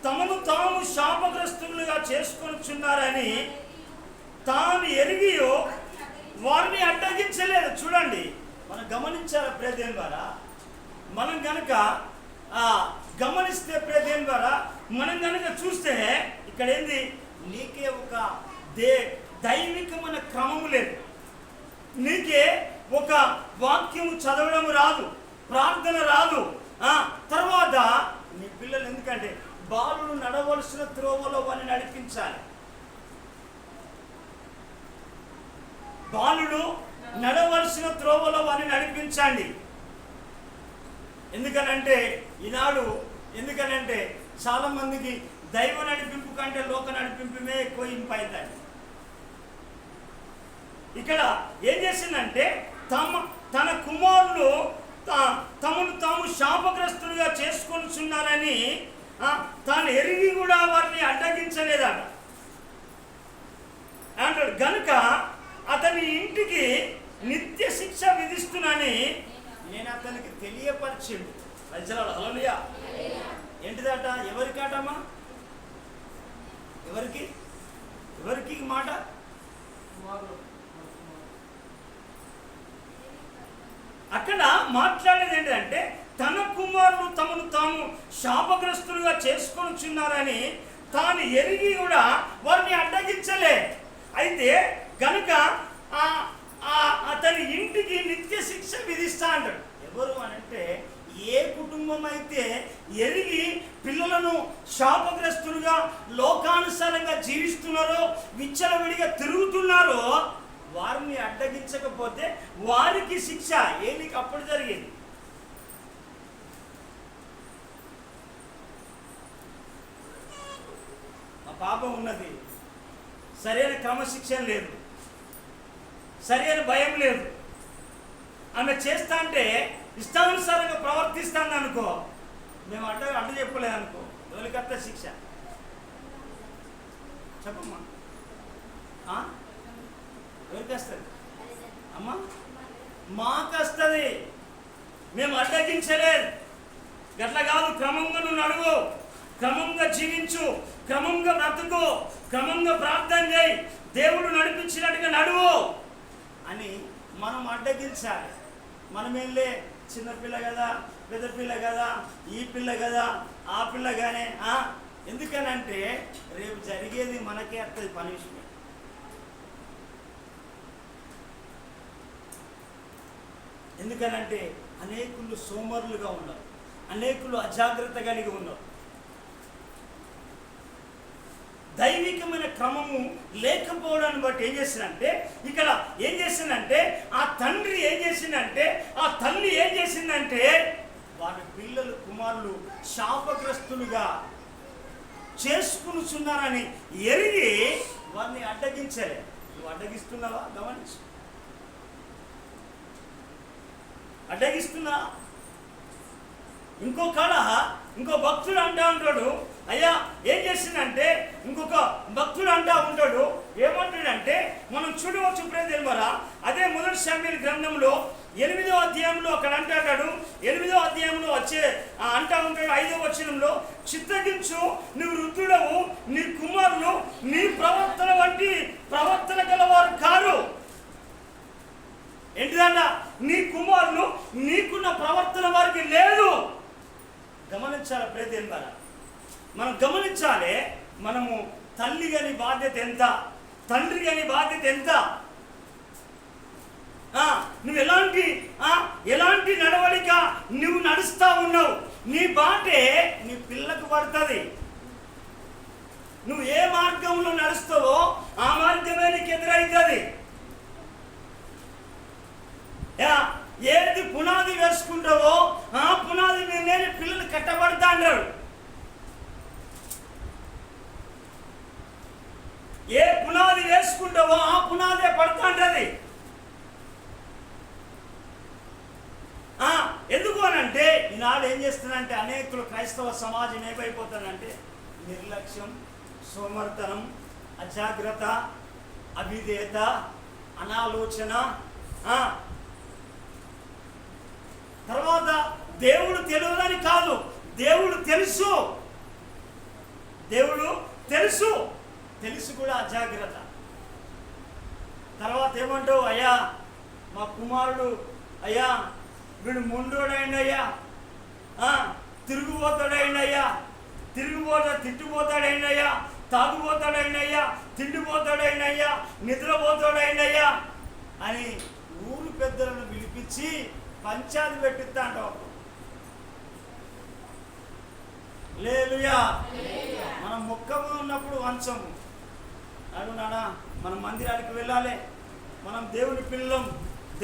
తమను తాము శాపగ్రస్తులుగా చేసుకొనిచున్నారని తాను ఎరిగియో వారిని అడ్డగించలేదు. చూడండి, మనం గమనించాలి ప్రేదేం ద్వారా. మనం కనుక గమనిస్తే ప్రేదేం ద్వారా మనం కనుక చూస్తే ఇక్కడ ఏంది? నీకే ఒక దైవికమైన క్రమము లేదు. నీకే ఒక వాక్యము చదవడం రాదు, ప్రార్థన రాదు. తర్వాత నీ పిల్లలు ఎందుకంటే బాలుడు నడవలసిన త్రోవలో వారిని నడిపించాలి. బాలుడు నడవలసిన త్రోవలో వారిని నడిపించండి. ఎందుకనంటే ఈనాడు చాలా మందికి దైవ నడిపింపు కంటే లోక నడిపింపుమే ఎక్కువ ఇంపైతాయి. ఇక్కడ ఏం చేసిందంటే తన కుమారులు తమను తాము శాపగ్రస్తులుగా చేసుకొనిచున్నారని తాను ఎరిగి కూడా వారిని అడ్డగించలేదట అంటాడు. గనుక అతని ఇంటికి నిత్య శిక్ష విధిస్తున్నానని నేను అతనికి తెలియపరిచిండు. హల్లెలూయా. ఏంటిదట? ఎవరికాటమ్మా? ఎవరికి మాట? అక్కడ మాట్లాడేది ఏంటంటే తన కుమారులు తమను తాము శాపగ్రస్తులుగా చేసుకొనిచున్నారని తాను ఎరిగి కూడా వారిని అడ్డగించలే. అయితే గనుక అతని ఇంటికి నిత్య శిక్ష విధిస్తా అంటాడు. ఎవరు అనంటే ఏ కుటుంబం అయితే ఎరిగి పిల్లలను శాపగ్రస్తులుగా లోకానుసారంగా జీవిస్తున్నారో, విచ్చలవిడిగా తిరుగుతున్నారో, వారిని అడ్డగించకపోతే వారికి శిక్ష ఏలికి అప్పుడు జరిగేది. పాపం ఉన్నది, సరైన క్రమశిక్షణ లేదు, సరైన భయం లేదు. ఆమె చేస్తా అంటే ఇష్టానుసారంగా ప్రవర్తిస్తాను అనుకో, మేము అడ్డు చెప్పలేదు అనుకో, ఎవరికత్త శిక్ష చెప్పమ్మా? ఎవరికి వస్తుంది అమ్మా? మాకు వస్తుంది. మేము అడ్డగించలేదు. గట్లా కాదు, క్రమంగా నువ్వు నడువు, క్రమంగా జీవించు, క్రమంగా బ్రతుకు, క్రమంగా ప్రార్థన చేయి, దేవుడు నడిపించినట్టుగా నడువు అని మనం అడ్డగించాలి. మనమేంలే చిన్నపిల్ల కదా, పెద్ద పిల్ల కదా, ఈ పిల్ల కదా, ఆ పిల్ల కానీ. ఎందుకనంటే రేపు జరిగేది మనకే వస్తుంది పనిష్మెంట్. ఎందుకనంటే అనేకులు సోమరులుగా ఉన్నారు, అనేకులు అజాగ్రత్త కలిగి ఉన్నారు. దైవికమైన క్రమము లేకపోవడాన్ని బట్టి ఏం చేసిందంటే, ఇక్కడ ఏం చేసిందంటే, ఆ తండ్రి ఏం చేసిందంటే, ఆ తల్లి ఏం చేసిందంటే, వారి పిల్లలు కుమారులు శాపగ్రస్తులుగా చేసుకునిచున్నారని ఎరిగి వారిని అడ్డగించలే. నువ్వు అడ్డగిస్తున్నావా? గమనించు, అడ్డగిస్తున్నా. ఇంకో భక్తుడు అంటా ఉంటాడు, అయ్యా ఏం చేసిందంటే, ఇంకొక భక్తుడు అంటా ఉంటాడు, ఏమంటాడంటే, మనం చూడవచ్చు ప్రియదేవరా, అదే మొదటి సమూయేలు గ్రంథంలో 8వ అధ్యాయంలో అక్కడ అంటాడు, 8వ అధ్యాయంలో అంటా ఉంటాడు 5వ వచనంలో, చిత్తగించు, నువ్వు వృద్ధుడవు, నీ కుమారులు నీ ప్రవర్తన వంటి ప్రవర్తన గలవారు కారు. ఏంటిదంట? నీ కుమారులు నీకున్న ప్రవర్తన వారికి లేదు. గమనించాలి ప్రియదేవరా, మనం గమనించాలి. మనము తల్లి గారి బాధ్యత ఎంత, తండ్రి గారి బాధ్యత ఎంత. నువ్వు ఎలాంటి నడవడిక నువ్వు నడుస్తా ఉన్నావు, నీ బాటే నీ పిల్లకు పడుతుంది. నువ్వు ఏ మార్గంలో నడుస్తావో ఆ మార్గమే నీకు ఎదురవుతుంది. ఏది పునాది వేసుకుంటావో ఆ పునాది మీదనే పిల్లలు కట్టబడతా అన్నాడు. ఏ పునాది వేసుకుంటావో ఆ పునాదే పడతా అంటది. ఎందుకు అనంటే, ఈనాడు ఏం చేస్తుందంటే అనేకులు క్రైస్తవ సమాజం ఏమైపోతుందంటే, నిర్లక్ష్యం, సోమర్తనం, అజాగ్రత్త, అవిధేయత, అనాలోచన. తర్వాత దేవుడు తెలియదని కాదు, దేవుడు తెలుసు, తెలిసి కూడా అజాగ్రత్త. తర్వాత ఏమంటావు, అయ్యా మా కుమారుడు, అయ్యా వీడు ముండోడైందయ్యా, తిరుగుపోతాడైందయ్యా, తిట్టుపోతాడైందయ్యా, తాగుపోతాడైందయ్యా, తిండిపోతాడైందయ్యా, నిద్రపోతాడైందయ్యా అని ఊరు పెద్దలను పిలిపించి పంచాయతీ పెట్టిస్తా అంటావు. హల్లెలూయా. మనం ముఖము ఉన్నప్పుడు వంచము. అడుగునానా, మనం మందిరానికి వెళ్ళాలి, మనం దేవుని పిల్లం.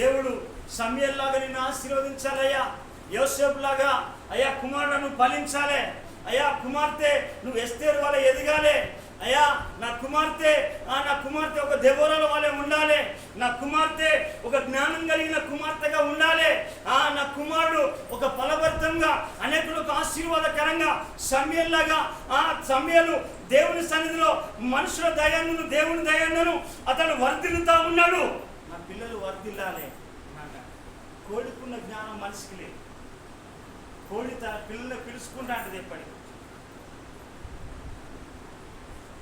దేవుడు సమూయేలులాగా నిన్ను ఆశీర్వదించాలయ్యా, యోసేపులాగా అయ్యా కుమారులను ఫలించాలి. అయ్యా కుమార్తె నువ్వు ఎస్తేరు వల్ల ఎదగాలి. అయ్యా నా కుమార్తె ఒక దెబోరాల వలె ఉండాలి. నా కుమార్తె ఒక జ్ఞానం కలిగిన కుమార్తెగా ఉండాలి. నా కుమారుడు ఒక ఫలభరితంగా అనేకులకు ఆశీర్వాదకరంగా సమూయేలులాగా, సమూయేలు దేవుని సన్నిధిలో మనుషుల దయను దేవుని దయను అతను వర్ధిల్లుతా ఉన్నాడు. నా పిల్లలు వర్ధిల్లాలి. కోడికున్న జ్ఞానం మనిషికి లేదు. కోడి తన పిల్లల్ని పిలుచుకుంటా అంటది ఎప్పటికీ.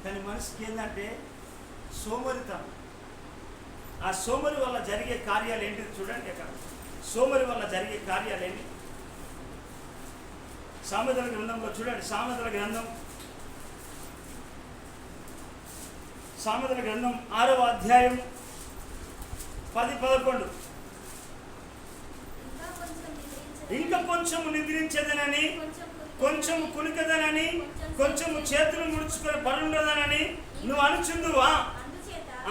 కానీ మనిషికి ఏంటంటే సోమరితనం. ఆ సోమరి వల్ల జరిగే కార్యాలు ఏంటిది చూడండి. అక్కడ సోమరి వల్ల జరిగే కార్యాలు ఏంటి? సామెతల గ్రంథంలో చూడండి. సామెతల గ్రంథం 6వ అధ్యాయం 10-11. ఇంకా కొంచెం నిద్రించదనని, కొంచెం కునికదనని, కొంచెం చేతులు ముడుచుకొని పరుండదనని నువ్వు అనుచుందువా?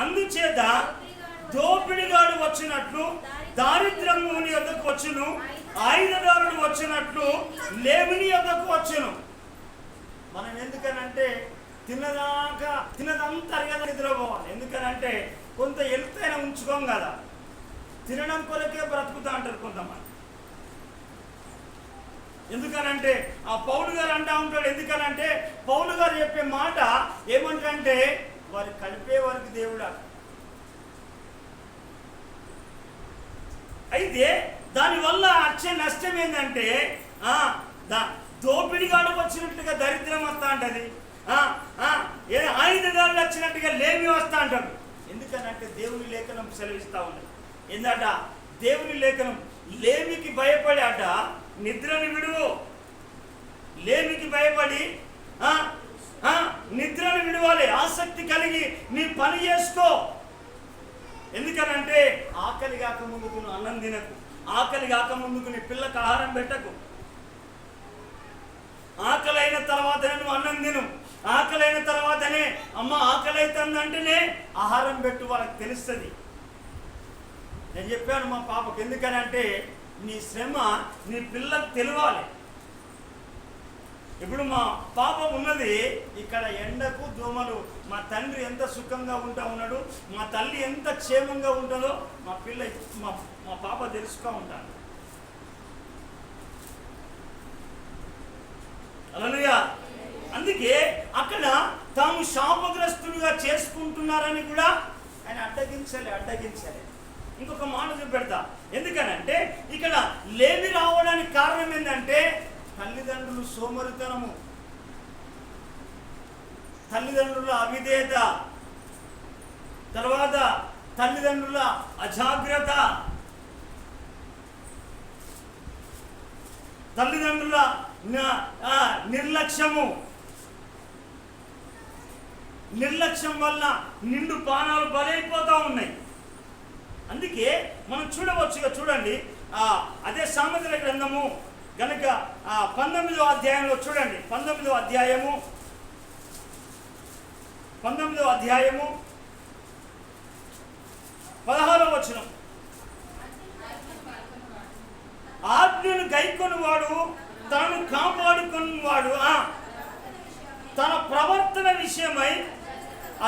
అందుచేత దోపిడిగాడు వచ్చినట్లు దారిద్ర్యము నీ యొద్దకు వచ్చును, ఆయుధదారుడు వచ్చినట్లు లేమిని యొద్దకు వచ్చును. మనం ఎందుకనంటే తినదంతా అరగదా నిద్రపోవాలి. ఎందుకనంటే కొంత ఎలుతైనా ఉంచుకోం కదా, తినడం కొరకే బ్రతుకుతా అంటారు కొంతమంది. ఎందుకనంటే ఆ పౌలు గారు అంటా ఉంటాడు, ఎందుకనంటే పౌలు గారు చెప్పే మాట ఏమంటే వారు కలిపే వారికి దేవుడా. అయితే దానివల్ల వచ్చే నష్టం ఏంటంటే దోపిడిగాడు వచ్చినట్టుగా దరిద్రం వస్తా అంటది, ఆయుధదారులు వచ్చినట్టుగా లేమి వస్తా అంటాడు. ఎందుకనంటే దేవుని లేఖనం సెలవిస్తా ఉన్నది ఏందట, దేవుని లేఖనం లేమికి భయపడి అట నిద్రను విడువు, లేమికి భయపడి నిద్రను విడవాలి, ఆసక్తి కలిగి నీ పని చేసుకో. ఎందుకనంటే ఆకలి కాక ముందుకు నువ్వు అన్నం తినకు, ఆకలి కాక ముందుకు నీ పిల్లకి ఆహారం పెట్టకు, ఆకలి అయిన తర్వాతనే నువ్వు అన్నం తిను, ఆకలి అయిన తర్వాతనే అమ్మ ఆకలి అవుతుందంటేనే ఆహారం పెట్టు, వాళ్ళకి తెలుస్తుంది. నేను చెప్పాను మా పాపకు, ఎందుకనంటే నీ శ్రమ నీ పిల్లలకు తెలియాలి. ఇప్పుడు మా పాప ఉన్నది ఇక్కడ ఎండకు దోమలు, మా తండ్రి ఎంత సుఖంగా ఉంటా ఉన్నాడు, మా తల్లి ఎంత క్షేమంగా ఉంటుందో మా పాప తెలుసుకో ఉంటాను. హల్లెలూయా. అందుకే అక్కడ తాము శాపగ్రస్తులుగా చేసుకుంటున్నారని కూడా ఆయన అడ్డగించాలి. ఇంకొక మాట చూపెడతా, ఎందుకనంటే ఇక్కడ లేమి రావడానికి కారణం ఏంటంటే తల్లిదండ్రులు సోమరితనము, తల్లిదండ్రుల అవిధేయత, తర్వాత తల్లిదండ్రుల అజాగ్రత్త, తల్లిదండ్రుల నిర్లక్ష్యం వల్ల నిండు పానాలు బలైపోతూ ఉన్నాయి. అందుకే మనం చూడవచ్చుగా, చూడండి అదే సామెతల గ్రంథము కనుక 19వ అధ్యాయంలో చూడండి, 19వ అధ్యాయము 16వ వచనం, ఆజ్ఞను గైకొనువాడు తనను కాపాడుకున్నవాడు తన ప్రవర్తన విషయమై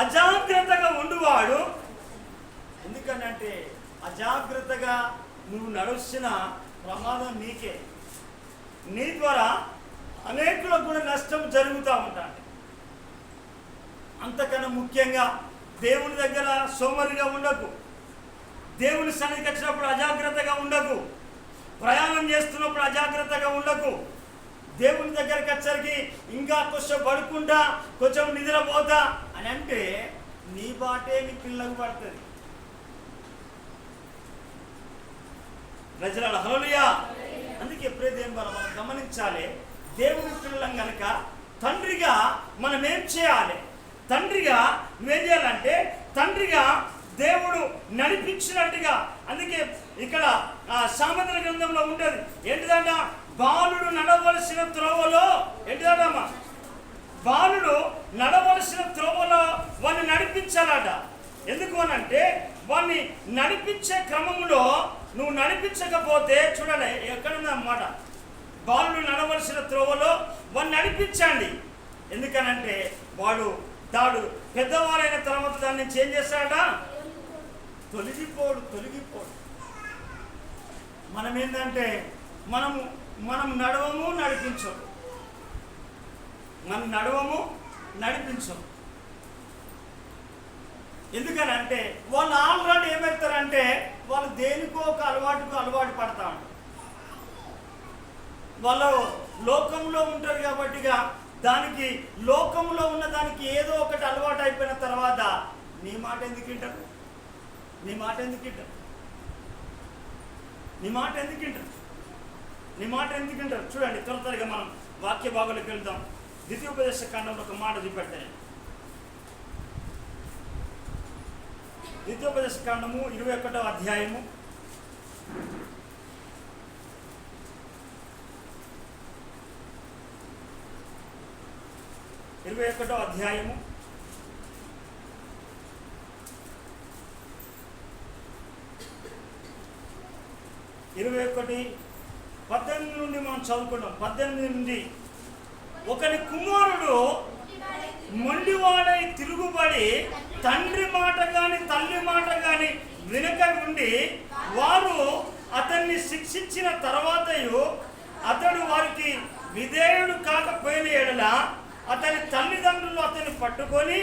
అజాగ్రత్తగా ఉండువాడు. ఎందుకనంటే అజాగ్రత్తగా నువ్వు నడుస్తున్న ప్రమాదం నీకే, నీ ద్వారా అనేకులకు కూడా నష్టం జరుగుతూ ఉంటాడు. అంతకన్నా ముఖ్యంగా దేవుని దగ్గర సోమరిగా ఉండకు, దేవుని సన్నిధికి వచ్చినప్పుడు అజాగ్రత్తగా ఉండకు, ప్రయాణం చేస్తున్నప్పుడు అజాగ్రత్తగా ఉండకు. దేవుని దగ్గరికి వచ్చరికి ఇంకా కొంచెం పడుకుంటా, కొంచెం నిద్రపోతా అని అంటే నీ బాటే నీ పిల్లకు పడుతుంది. ప్రజల హల్లెలూయా. అందుకే ఎప్పుడైతే మనం గమనించాలి, దేవుని పిల్లలం కనుక తండ్రిగా మనం ఏం చేయాలి, తండ్రిగా నువ్వేం చేయాలంటే తండ్రిగా దేవుడు నడిపించినట్టుగా. అందుకే ఇక్కడ సామెతల గ్రంథంలో ఉంటుంది ఏంటిదంట, బాలుడు నడవలసిన త్రోవలో, ఏంటిదమ్మా, బాలుడు నడవలసిన త్రోవలో వాడిని నడిపించాలట. ఎందుకు అనంటే వాడిని నడిపించే క్రమంలో నువ్వు నడిపించకపోతే, చూడండి ఎక్కడుందన్నమాట, బాలుడు నడవలసిన త్రోవలో వాడిని నడిపించండి. ఎందుకనంటే వాడు పెద్దవాళ్ళైన తర్వాత దాన్ని నుంచి ఏం చేస్తాడట, తొలగిపోడు. మనం ఏంటంటే మనం నడవము నడిపించము. ఎందుకనంటే వాళ్ళు ఆల్రెడీ ఏమవుతారంటే వాళ్ళు దేనికో ఒక అలవాటు పడతా ఉంటారు. వాళ్ళు లోకంలో ఉంటారు కాబట్టి దానికి లోకంలో ఉన్న దానికి ఏదో ఒకటి అలవాటు అయిపోయిన తర్వాత నీ మాట ఎందుకు వింటారు? చూడండి, త్వరగా మనం వాక్య భాగంలోకి వెళ్దాం. ద్వితీయోపదేశ కాండంలో ఒక మాట చూపెడతాను. ద్వితీయోపదేశ కాండము 21వ అధ్యాయము 21వ అధ్యాయము 18 నుండి మనం చదువుకున్నాం. 18 నుండి, ఒకని కుమారుడు మొండివాడై తిరుగుబడి తండ్రి మాట గాని తల్లి మాట గాని వినక ఉండి వారు అతన్ని శిక్షించిన తర్వాతయు అతడు వారికి విధేయుడు కాకపోయిన ఎడల అతని తల్లిదండ్రులు అతన్ని పట్టుకొని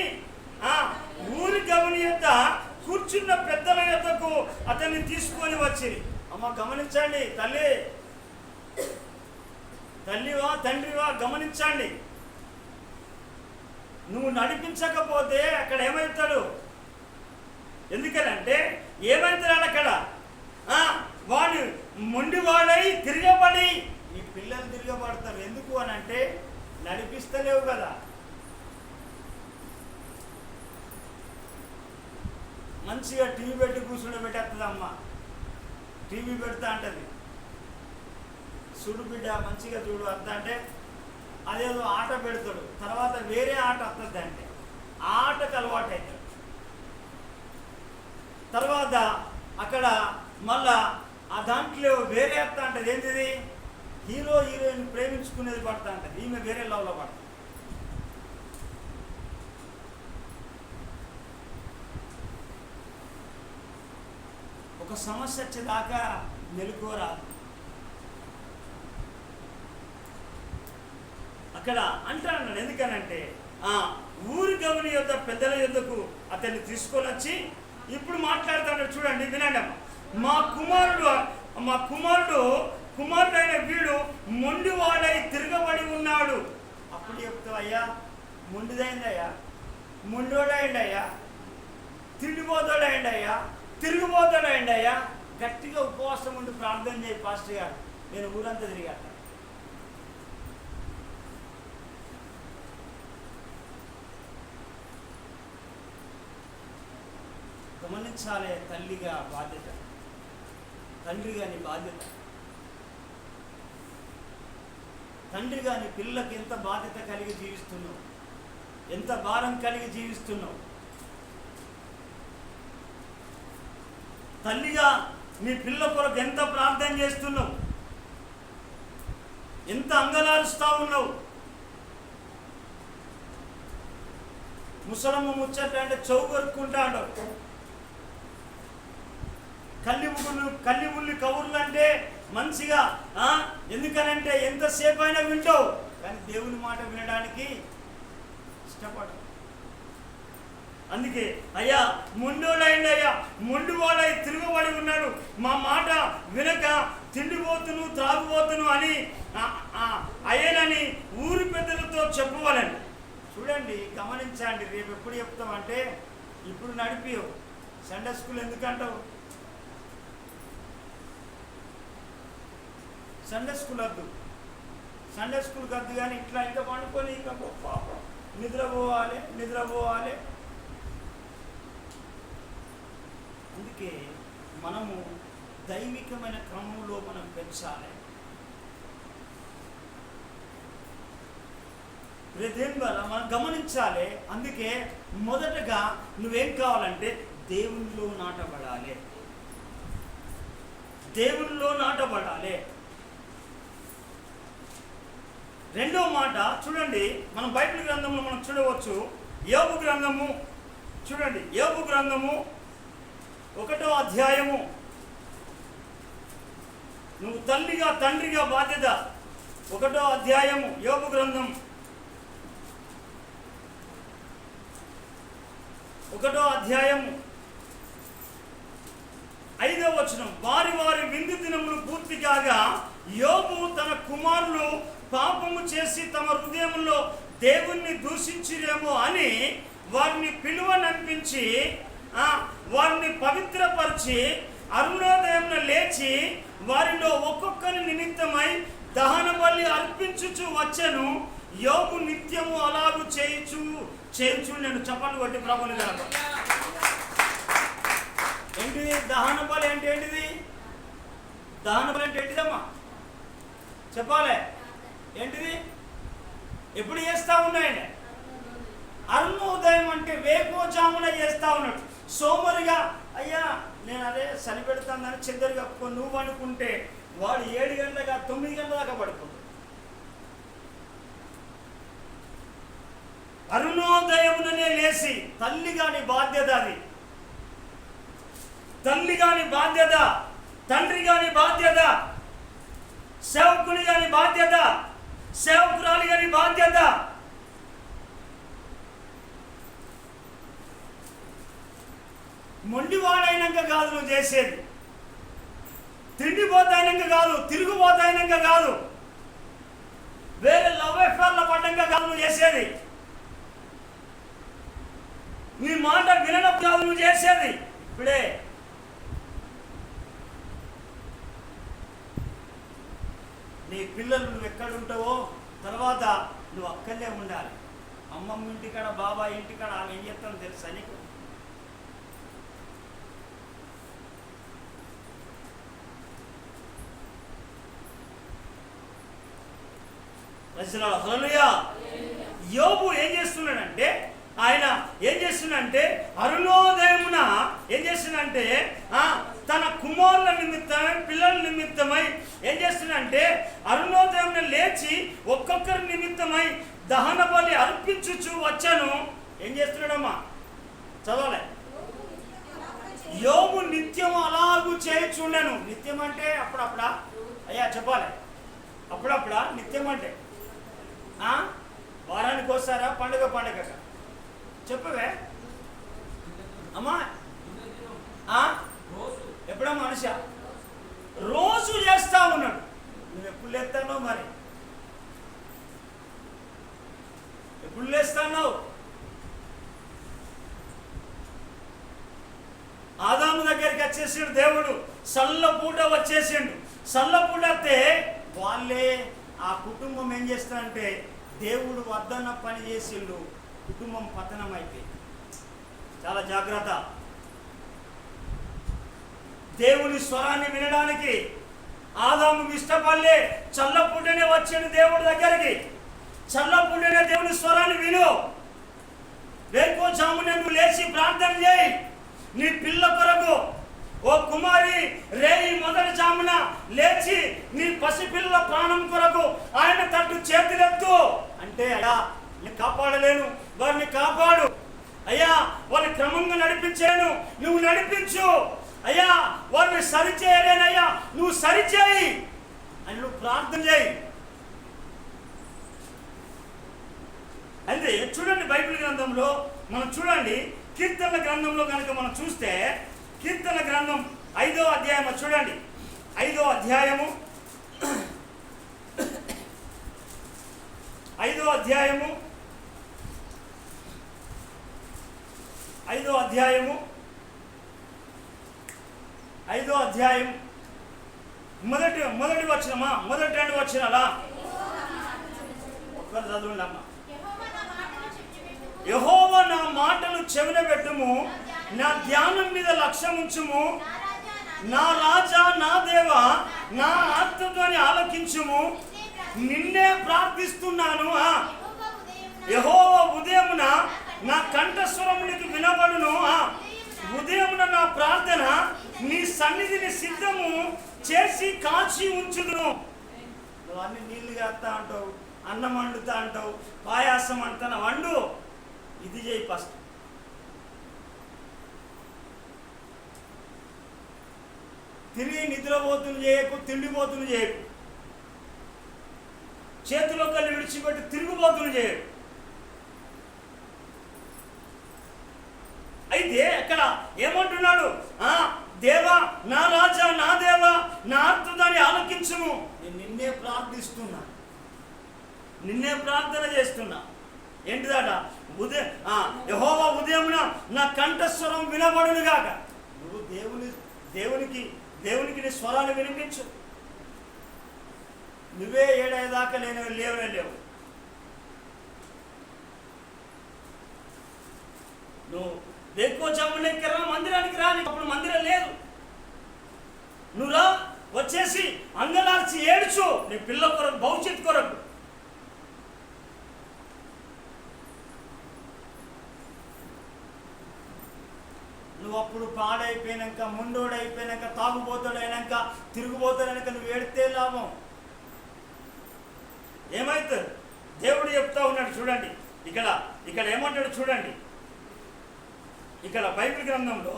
ఊరి గమని యొద్ద కూర్చున్న పెద్దల యొద్దకు అతన్ని తీసుకొని వచ్చి. అమ్మ గమనించండి, తల్లివా తండ్రివా గమనించండి. నువ్వు నడిపించకపోతే అక్కడ ఏమవుతాడు? ఎందుకనంటే ఏమవుతాడు అక్కడ? వాడు మొండివాడై తిరగబడి. నీ పిల్లలు తిరగబడతారు. ఎందుకు అని అంటే నడిపిస్తలేవు కదా. మంచిగా టీవీ పెట్టి కూర్చుని పెట్టేస్తుంది అమ్మ. టీవీ పెడతా అంటది, చూడు బిడ్డ మంచిగా చూడు అంత అంటే అదేదో ఆట పెడతాడు. తర్వాత వేరే ఆట వస్తుంది అంటే ఆ ఆటకు అలవాటు అవుతాడు. తర్వాత అక్కడ మళ్ళా ఆ దాంట్లో వేరే అత్త అంటది. ఏంటిది? హీరో హీరోయిన్ ప్రేమించుకునేది పడతా అంటది. ఈమె వేరే లవ్లో పడుతుంది. ఒక సమస్య వచ్చేదాకా మెలుకోరాదు. అక్కడ అంటాడు. ఎందుకనంటే ఊరి గమని యొద్ద పెద్దల యొద్దకు అతన్ని తీసుకొని వచ్చి ఇప్పుడు మాట్లాడుతాడు. చూడండి, వినండి. మా కుమారుడైన వీడు మొండివాడై తిరగబడి ఉన్నాడు. అప్పుడు చెప్తావు, అయ్యా మొండిదైందయ్యా, మొండివాడైండయ్యా, తిండిపోతాడైండయ్యా, తిరుగుబోతాడైండయ్యా. గట్టిగా ఉపవాసం ఉండి ప్రార్థన చేయి పాస్టర్ గారు, నేను ఊరంతా తిరిగాను. గమనించాలే, తల్లిగా బాధ్యత, తండ్రిగా నీ బాధ్యత. తండ్రిగా నీ పిల్లలకి ఎంత బాధ్యత కలిగి జీవిస్తున్నావు, ఎంత భారం కలిగి జీవిస్తున్నావు. తల్లిగా నీ పిల్ల కొరకు ఎంత ప్రార్థన చేస్తున్నావు, ఎంత అంగలారుస్తా ఉన్నావు. ముసలమ్మ ముచ్చట అంటే చెవు కొరుక్కుంటాడు. కల్లి ఉల్లి కబుర్లు అంటే మంచిగా, ఎందుకనంటే ఎంతసేపు అయినా వింటావు, కానీ దేవుని మాట వినడానికి ఇష్టపడవు. అందుకే అయ్యా మొండోడైండయ్యా, మొండివాడై తిరుగుబడి ఉన్నాడు, మా మాట వినక తిండిపోతును త్రాగుపోతును అని అయ్యనని ఊరి పెద్దలతో చెప్పవాలని. చూడండి, గమనించండి. రేపు ఎప్పుడు చెప్తామంటే ఇప్పుడు నడిపియవు. సండే స్కూల్ ఎందుకంటావు? సండే స్కూల్ వద్దు, సండే స్కూల్కి వద్దు. కానీ ఇట్లా ఇంకా పండుకొని ఇంకా పాపం నిద్రపోవాలి. అందుకే మనము దైవికమైన క్రమంలో మనం పెంచాలి. మనం గమనించాలి. అందుకే మొదటగా నువ్వేం కావాలంటే దేవునిలో నాటబడాలి, దేవునిలో నాటబడాలి. రెండో మాట చూడండి, మనం బైబిల్ గ్రంథంలో మనం చూడవచ్చు. యోబు గ్రంథము చూడండి, యోబు గ్రంథము 1వ అధ్యాయము. నువ్వు తల్లిగా తండ్రిగా బాధ్యత. 1వ అధ్యాయము యోబు గ్రంథం 1వ అధ్యాయము 5వ వచనం. వారి విందు దినములు పూర్తి కాగా యోబు తన కుమారులు పాపము చేసి తమ హృదయంలో దేవుణ్ణి దూషించిరేమో అని వారిని పిలువనంపించి వారిని పవిత్రపరిచి అరుణోదయంలో లేచి వారిలో ఒక్కొక్కరి నిమిత్తమై దహన బలి అర్పించుచు వచ్చెను. యోబు నిత్యము అలాగు చేయుచు నేను చప్పట్లు కొట్టి ప్రభుని కనుక. ఏంటిది దహన బలి అంటే? ఏంటిది దహన బలి అంటే? ఏంటిదమ్మా చెప్పాలి. ఏంటిది? ఎప్పుడు చేస్తా ఉన్నాయని? అరుణోదయం అంటే వేకోజామున చేస్తా ఉన్నాడు. సోమరిగా అయ్యా నేను అదే చలి పెడతానని చెద్దరు కప్పుకొని నువ్వు అనుకుంటే వాడు 7 గంటలుగా 9 గంటల దాకా పడుకుంటాడు. అరుణోదయముననే లేచి, తల్లి గాని బాధ్యత అది, తల్లి గాని బాధ్యత, తండ్రి గాని బాధ్యత, సేవకుని గాని బాధ్యత, సేవకురాలి గాని బాధ్యత. మొండివాడైనాక కాదు నువ్వు చేసేది, తిండిపోతాయినాక కాదు, తిరుగుపోతాయినాక కాదు, వేరే లవ్ ఎఫ్ఐఆర్ల పడ్డాక కాదు నువ్వు చేసేది, నీ మాట వినప్పుడు కాదు నువ్వు చేసేది. ఇప్పుడే నీ పిల్లలు నువ్వు ఎక్కడుంటావో తర్వాత నువ్వు అక్కడే ఉండాలి. అమ్మమ్మ ఇంటికాడ, బాబాయ్ ఇంటికాడ ఆమె ఏం చెప్తాను తెలుసా నీకు? హల్లెలూయా. యోబు ఏం చేస్తున్నాడంటే, ఆయన ఏం చేస్తున్నాడంటే అరుణోదయమున ఏం చేస్తున్నాడంటే తన కుమారుల నిమిత్తమై, పిల్లల నిమిత్తమై ఏం చేస్తున్నాడంటే అరుణోదయమున లేచి ఒక్కొక్కరి నిమిత్తమై దహన బలి అర్పించుచు వచ్చాను. ఏం చేస్తున్నాడమ్మా? చదవలే. యోబు నిత్యం అలాగూ చేయుచుండెను. నిత్యం అంటే అప్పుడప్పుడా? అయ్యా చెప్పాలి. అప్పుడప్పుడా? నిత్యం అంటే వారానికి వస్తారా? పండుగ పండుగ చెప్పవే అమ్మా. ఎప్పుడో మనిషి రోజు చేస్తా ఉన్నాడు. నువ్వు ఎప్పుడు లేస్తానో మరి, ఎప్పుడు లేస్తావు? ఆదాము దగ్గరికి వచ్చేసిండు దేవుడు, సల్లపూట వచ్చేసిండు. సల్లపూట వస్తే వాళ్ళే ఆ కుటుంబం ఏం చేస్తారంటే దేవుడు వద్దన్న పని చేసిండు, కుటుంబం పతనం అయిపోయింది. చాలా జాగ్రత్త. దేవుని స్వరాన్ని వినడానికి ఆదాము ఇష్టపడలే. చల్లపూటనే వచ్చిండు దేవుడి దగ్గరికి. చల్లపూటనే దేవుని స్వరాన్ని విను. వేకువజామున నువ్వు లేచి ప్రార్థన చేయి నీ పిల్ల కొరకు. ఓ కుమారి, రేయి మొదటి జామున లేచి నీ పసిపిల్ల ప్రాణం కొరకు ఆయన తట్టు చేతులెత్తు. అంటే అయ్యా నేను కాపాడలేను, వారిని కాపాడు అయ్యా, వారిని క్రమంగా నడిపించాను, నువ్వు నడిపించు అయ్యా, వారిని సరిచేయలేనయ్యా, నువ్వు సరిచేయి అని నువ్వు ప్రార్థన చేయి. అయితే చూడండి, బైబిల్ గ్రంథంలో మనం చూడండి, కీర్తనల గ్రంథంలో కనుక మనం చూస్తే, కీర్తన గ్రంథం 5వ అధ్యాయము చూడండి. 5వ అధ్యాయము 5వ అధ్యాయము 5వ అధ్యాయము 5వ అధ్యాయం మొదటి వచనమా, మొదటి 2 వచనాలా? ఒక్కరు చదవండి అమ్మా. యెహోవా నా మాటలు చెవిన పెట్టుము, నా ధ్యానం మీద లక్ష్యం ఉంచుము. నా రాజా, నా దేవా, నా ఆత్మతోని ఆలకించుము. నిన్నే ప్రార్థిస్తున్నాను. యెహోవా ఉదయమున నా కంఠస్వరం నీకు వినబడును. ఉదయమున నా ప్రార్థన నీ సన్నిధిని సిద్ధము చేసి కాచి ఉంచుదును. నువ్వు అన్ని నీళ్లు కాస్తా అంటావు, అన్నం వండుతా అంటావు, పాయాసం అంటున్నా, వండు. ఇది చేయి ఫస్ట్. తిరిగి నిద్రపోతులు చేయకు, తిండిపోతులు చేయకు, చేతిలో కళ్ళు విడిచిపెట్టి తిరుగుబోతులు చేయకు. అయితే అక్కడ ఏమంటున్నాడు? దేవా, నా రాజా, నా దేవా, నా ఆత్మదాన్ని ఆలకించుము. నేను నిన్నే ప్రార్థిస్తున్నా, నిన్నే ప్రార్థన చేస్తున్నా. ఏంటిదాట? యెహోవా ఉదయమున నా కంఠస్వరం వినబడునుగాక. నువ్వు దేవునికి నీ స్వరాన్ని వినిపించు. నువ్వే ఏడాదిదాకా లేవు. నువ్వు ఎక్కువ జమ్ములకి రా, మందిరానికి రా. అప్పుడు మందిరం లేదు. నువ్వు రా, వచ్చేసి అంగలార్చి ఏడ్చు నీ పిల్ల కొరకు, భవిష్యత్తు కొరకు. నువ్వు అప్పుడు పాడైపోయినాక, ముండోడైపోయినాక, తాగుబోతాడైనాక, తిరుగుబోతాడైనాక నువ్వు ఏడితే లాభం ఏమైతుంది? దేవుడు చెప్తా ఉన్నాడు చూడండి, ఇక్కడ ఇక్కడ ఏమంటాడు చూడండి. ఇక్కడ బైబిల్ గ్రంథంలో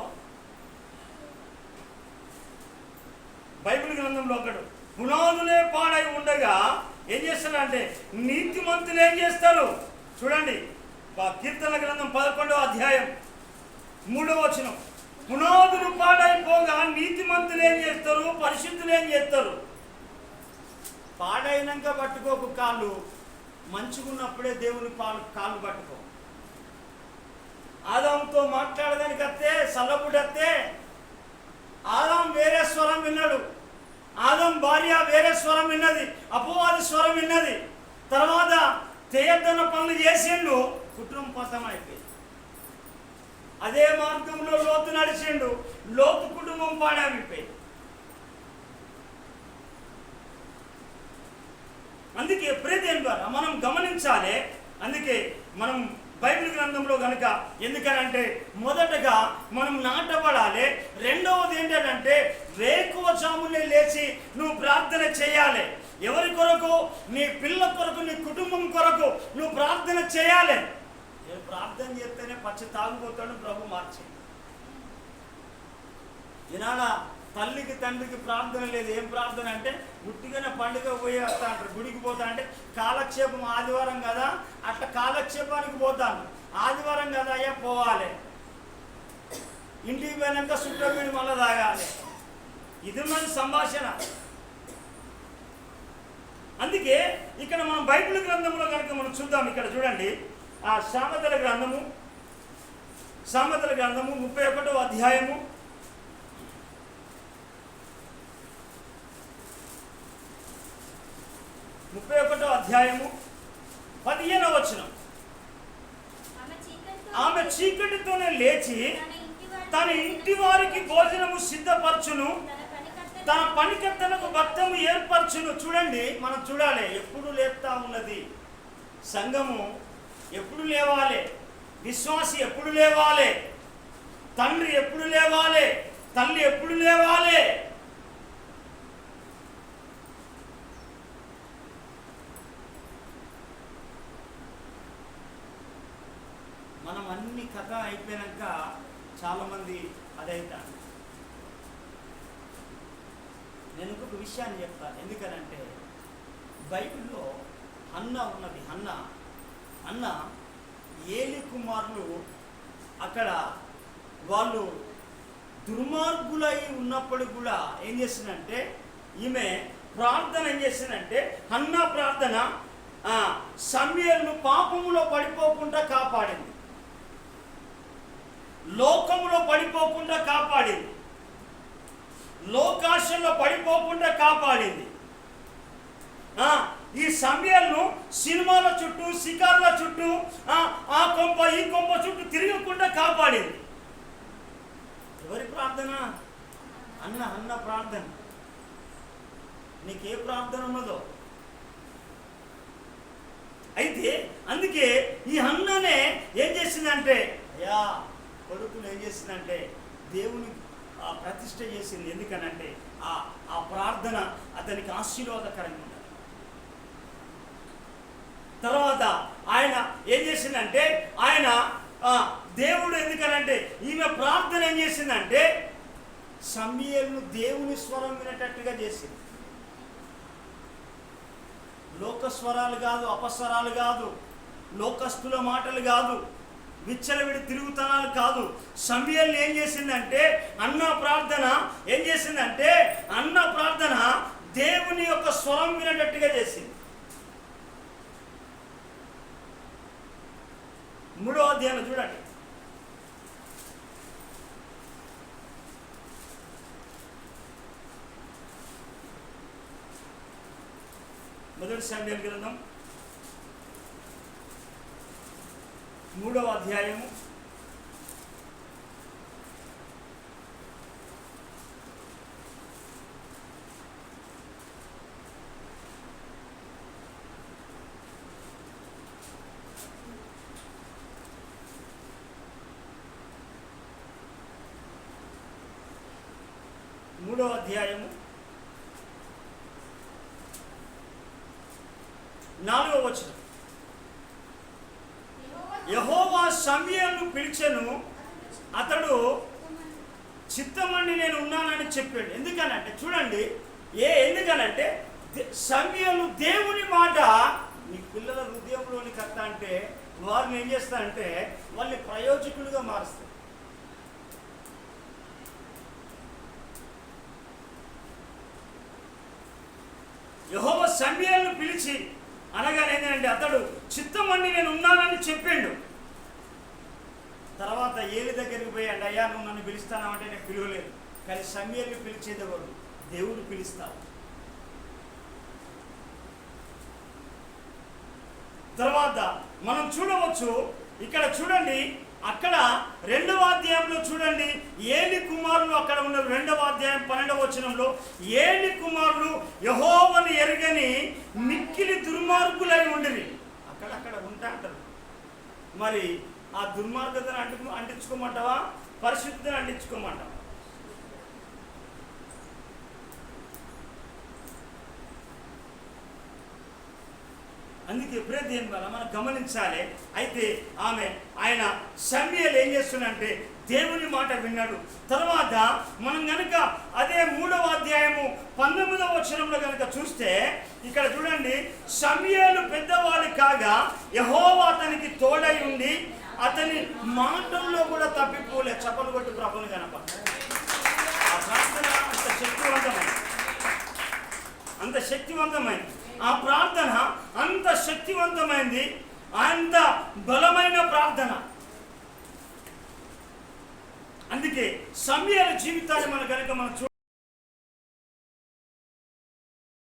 ఒకడు పునాదులే పాడై ఉండగా ఏం చేస్తారంటే నీతిమంతులు ఏం చేస్తారు చూడండి. కీర్తన గ్రంథం 11వ అధ్యాయం 3వ వచనం. పునాదులు పాడైపోగా నీతిమంతులు ఏం చేస్తారు, పరిశుద్ధులు ఏం చేస్తారు? పాడైనాక పట్టుకోకు కాళ్ళు, మంచిగున్నప్పుడే దేవుని కాళ్ళు పట్టుకో. ఆదాంతో మాట్లాడడానికి వస్తే సల్లబుడత్తే ఆదాం వేరే స్వరం విన్నాడు, ఆదాం భార్య వేరే స్వరం విన్నది, అపవాది స్వరం విన్నది. తర్వాత చేయొద్దన్న పనులు చేసిండు, కుటుంబం పతమైపోయింది. అదే మార్గంలో లోతు నడిచిండు, లోతు కుటుంబం పాడైపోయింది. అందుకే ప్రియదేవుని ద్వారా మనం గమనించాలి. అందుకే మనం బైబిల్ గ్రంథంలో కనుక ఎందుకనంటే మొదటగా మనం నాటపడాలి. రెండవది ఏంటంటే వేకువ జామునే లేచి నువ్వు ప్రార్థన చేయాలి. ఎవరి కొరకు? నీ పిల్లల కొరకు, నీ కుటుంబం కొరకు నువ్వు ప్రార్థన చేయాలి. నేను ప్రార్థన చేస్తేనే పచ్చి తాగుపోతాడు ప్రభు మార్చి. ఈనాడ తల్లికి తండ్రికి ప్రార్థన లేదు. ఏం ప్రార్థన అంటే గుట్టిగానే పండుగ పోయి వస్తా అంటారు. గుడికి పోతా అంటే కాలక్షేపం, ఆదివారం కదా అట్లా కాలక్షేపానికి పోతాను. ఆదివారం కదా అయ్యా పోవాలి, ఇంటికి పోయినాక సుట్టబీడి మళ్ళీ తాగాలి. ఇది మన సంభాషణ. అందుకే ఇక్కడ మనం బైబిల్ గ్రంథంలో కనుక మనం చూద్దాం. ఇక్కడ చూడండి, ఆ సామెతల గ్రంథము 31వ అధ్యాయము 15వ వచనం. ఆమె చీకటితోనే లేచి తన ఇంటి వారికి భోజనము సిద్ధపరచును, తన పనికత్తెలకు భక్తము ఏర్పరచును. చూడండి, మనం చూడాలి ఎప్పుడు లేపుతా ఉన్నది సంఘము, ఎప్పుడు లేవాలి, విశ్వాసి ఎప్పుడు లేవాలి, తండ్రి ఎప్పుడు లేవాలి, తల్లి ఎప్పుడు లేవాలి. మనం అన్ని కథ అయిపోయాక చాలామంది అదైతాను. నేను ఇంకొక విషయాన్ని చెప్తాను. ఎందుకనంటే బైబిల్లో హన్నా ఉన్నది. అన్న ఏలి కుమారులు అక్కడ వాళ్ళు దుర్మార్గులై ఉన్నప్పుడు కూడా ఏం చేసిందంటే ఈమె ప్రార్థన ఏం చేసిందంటే హన్నా ప్రార్థన సమూయేలును పాపములో పడిపోకుండా కాపాడింది, లోకములో పడిపోకుండా కాపాడింది, లోకాశంలో పడిపోకుండా కాపాడింది. ఈ సమూయేలును సినిమాల చుట్టూ, షికార్ల చుట్టూ, ఆ కొంప ఈ కొంప చుట్టూ తిరగకుండా కాపాడింది. ఎవరి ప్రార్థన? అన్న ప్రార్థన. నీకే ప్రార్థన ఉన్నదో. అయితే అందుకే ఈ హన్ననే ఏం చేసిందంటే అయ్యా కొడుకులు ఏం చేసిందంటే దేవుని ప్రతిష్ఠ చేసింది. ఎందుకనంటే ఆ ప్రార్థన అతనికి ఆశీర్వాదకరంగా ఉన్నది. తర్వాత ఆయన ఏం చేసిందంటే ఆయన దేవుడు ఎందుకనంటే ఈమె ప్రార్థన ఏం చేసిందంటే సమూయేలును దేవుని స్వరం వినేటట్టుగా చేసింది. లోకస్వరాలు కాదు, అపస్వరాలు కాదు, లోకస్తుల మాటలు కాదు, విచ్చలవిడి తిరుగుతనాలు కాదు. సమూయేలు ఏం చేసిందంటే అన్న ప్రార్థన ఏం చేసిందంటే అన్న ప్రార్థన దేవుని యొక్క స్వరం వినేటట్టుగా చేసింది. 3వ అధ్యాయం చూడండి. మొదటి సమూయేలు గ్రంథం 3వ అధ్యాయము 3వ అధ్యాయము 4వ వచనం. యెహోవా సమూయేలును పిలిచెను, అతడు చిత్తమండి నేను ఉన్నానని చెప్పాడు. ఎందుకనంటే చూడండి, ఎందుకనంటే సమూయేలు దేవుని మాట నీ పిల్లల హృదయంలోని కర్త అంటే వారిని ఏం చేస్తారంటే వాళ్ళని ప్రయోజకులుగా మారుస్తారు. యెహోవా సమూయేలును పిలిచి అనగానే ఏంటంటే అతడు చిత్తమండి నేను ఉన్నానని చెప్పిండు. తర్వాత ఏలి దగ్గరికి పోయి అంటే అయ్యా నువ్వు నన్ను పిలుస్తానంటే నేను పిలవలేదు, కానీ సమూయేలును పిలిచేది ఎవరు? దేవుడు పిలుస్తాడు. తర్వాత మనం చూడవచ్చు, ఇక్కడ చూడండి, అక్కడ 2వ అధ్యాయంలో చూడండి, ఏలి కుమారులు అక్కడ ఉన్నారు. 2వ అధ్యాయం 12వ వచనంలో ఏలి కుమారులు యెహోవాను ఎరుగని మిక్కిలి దుర్మార్గులై ఉండిరి. అక్కడక్కడ ఉంటా అంటారు. మరి ఆ దుర్మార్గతను అంటించుకోమంటావా, పరిశుద్ధతను అంటించుకోమంటావా? అందుకే ప్రియదేవుని వల్ల మనం గమనించాలి. అయితే ఆయన సమూయేలు ఏం చేస్తున్నాడంటే దేవుని మాట విన్నాడు. తర్వాత మనం కనుక అదే 3వ అధ్యాయము 19వ వచనంలో కనుక చూస్తే ఇక్కడ చూడండి, సమూయేలు పెద్దవాడు కాగా యెహోవా అతనికి తోడై ఉండి అతని మాటల్లో కూడా తప్పిపోలే. చప్పలు కొట్టి ప్రభువుని కనపడ. ఆ ప్రార్థన అంత శక్తివంతమైంది. ఆ ప్రార్థన అంత శక్తివంతమైంది, అంత బలమైన ప్రార్థన. అందుకే సమూయేలు జీవితాన్ని మనం కనుక మనం